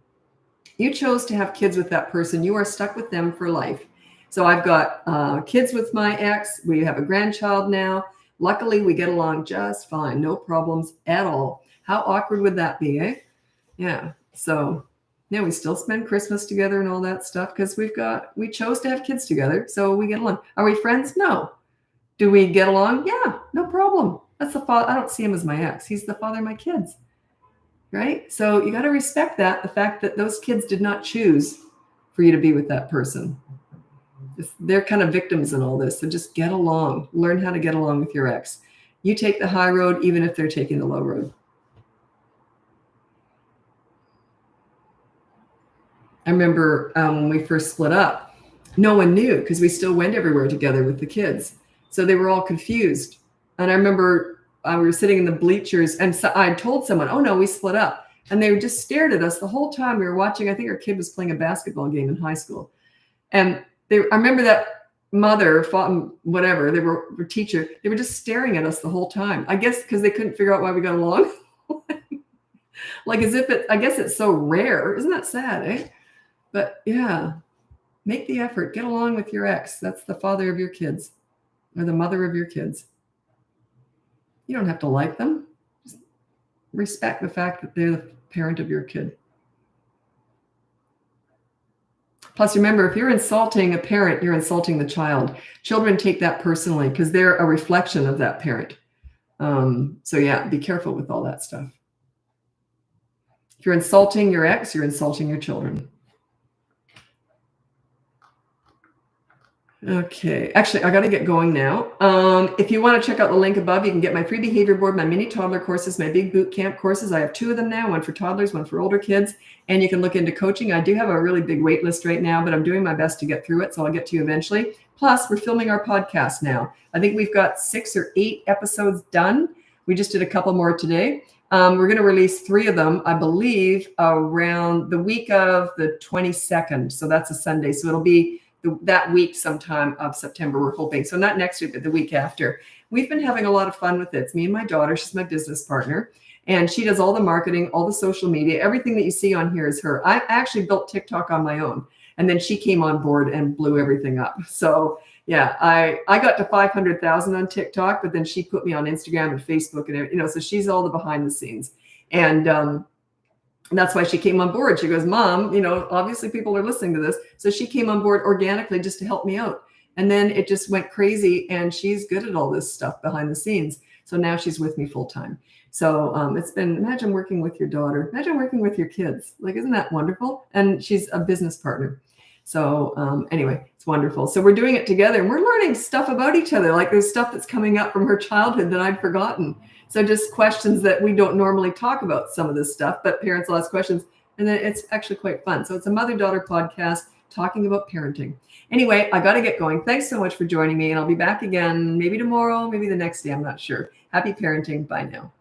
You chose to have kids with that person. You are stuck with them for life. So I've got kids with my ex. We have a grandchild now. Luckily, we get along just fine. No problems at all. How awkward would that be, eh? Yeah. So, yeah, we still spend Christmas together and all that stuff because we chose to have kids together. So we get along. Are we friends? No. Do we get along? Yeah, no problem. That's the father. I don't see him as my ex. He's the father of my kids. Right? So you got to respect the fact that those kids did not choose for you to be with that person. They're kind of victims in all this. So just get along. Learn how to get along with your ex. You take the high road, even if they're taking the low road. I remember when we first split up, no one knew because we still went everywhere together with the kids. So they were all confused. And I remember we were sitting in the bleachers and so I told someone, oh no, we split up. And they just stared at us the whole time we were watching. I think our kid was playing a basketball game in high school. And I remember that mother, whatever, they were teacher, they were just staring at us the whole time. I guess because they couldn't figure out why we got along. Like as if I guess it's so rare. Isn't that sad, eh? But yeah, make the effort. Get along with your ex. That's the father of your kids or the mother of your kids. You don't have to like them. Just respect the fact that they're the parent of your kid. Plus, remember, if you're insulting a parent, you're insulting the child. Children take that personally because they're a reflection of that parent. So yeah, be careful with all that stuff. If you're insulting your ex, you're insulting your children. Okay. Actually, I got to get going now. If you want to check out the link above, you can get my free behavior board, my mini toddler courses, my big boot camp courses. I have two of them now, one for toddlers, one for older kids. And you can look into coaching. I do have a really big wait list right now, but I'm doing my best to get through it. So I'll get to you eventually. Plus, we're filming our podcast now. I think we've got 6 or 8 episodes done. We just did a couple more today. We're going to release 3 of them, I believe, around the week of the 22nd. So that's a Sunday. So it'll be that week sometime of September, we're hoping. So not next week, but the week after. We've been having a lot of fun with it. It's me and my daughter. She's my business partner. And she does all the marketing, all the social media. Everything that you see on here is her. I actually built TikTok on my own. And then she came on board and blew everything up. So yeah, I got to 500,000 on TikTok, but then she put me on Instagram and Facebook and so she's all the behind the scenes. And that's why she came on board. She goes, Mom, obviously people are listening to this. So she came on board organically just to help me out. And then it just went crazy. And she's good at all this stuff behind the scenes. So now she's with me full time. So it's been, imagine working with your daughter. Imagine working with your kids. Like, isn't that wonderful? And she's a business partner. So anyway, it's wonderful. So we're doing it together and we're learning stuff about each other. Like there's stuff that's coming up from her childhood that I'd forgotten. So just questions that we don't normally talk about, some of this stuff, but parents will ask questions. And then it's actually quite fun. So it's a mother-daughter podcast talking about parenting. Anyway, I got to get going. Thanks so much for joining me. And I'll be back again, maybe tomorrow, maybe the next day. I'm not sure. Happy parenting. Bye now.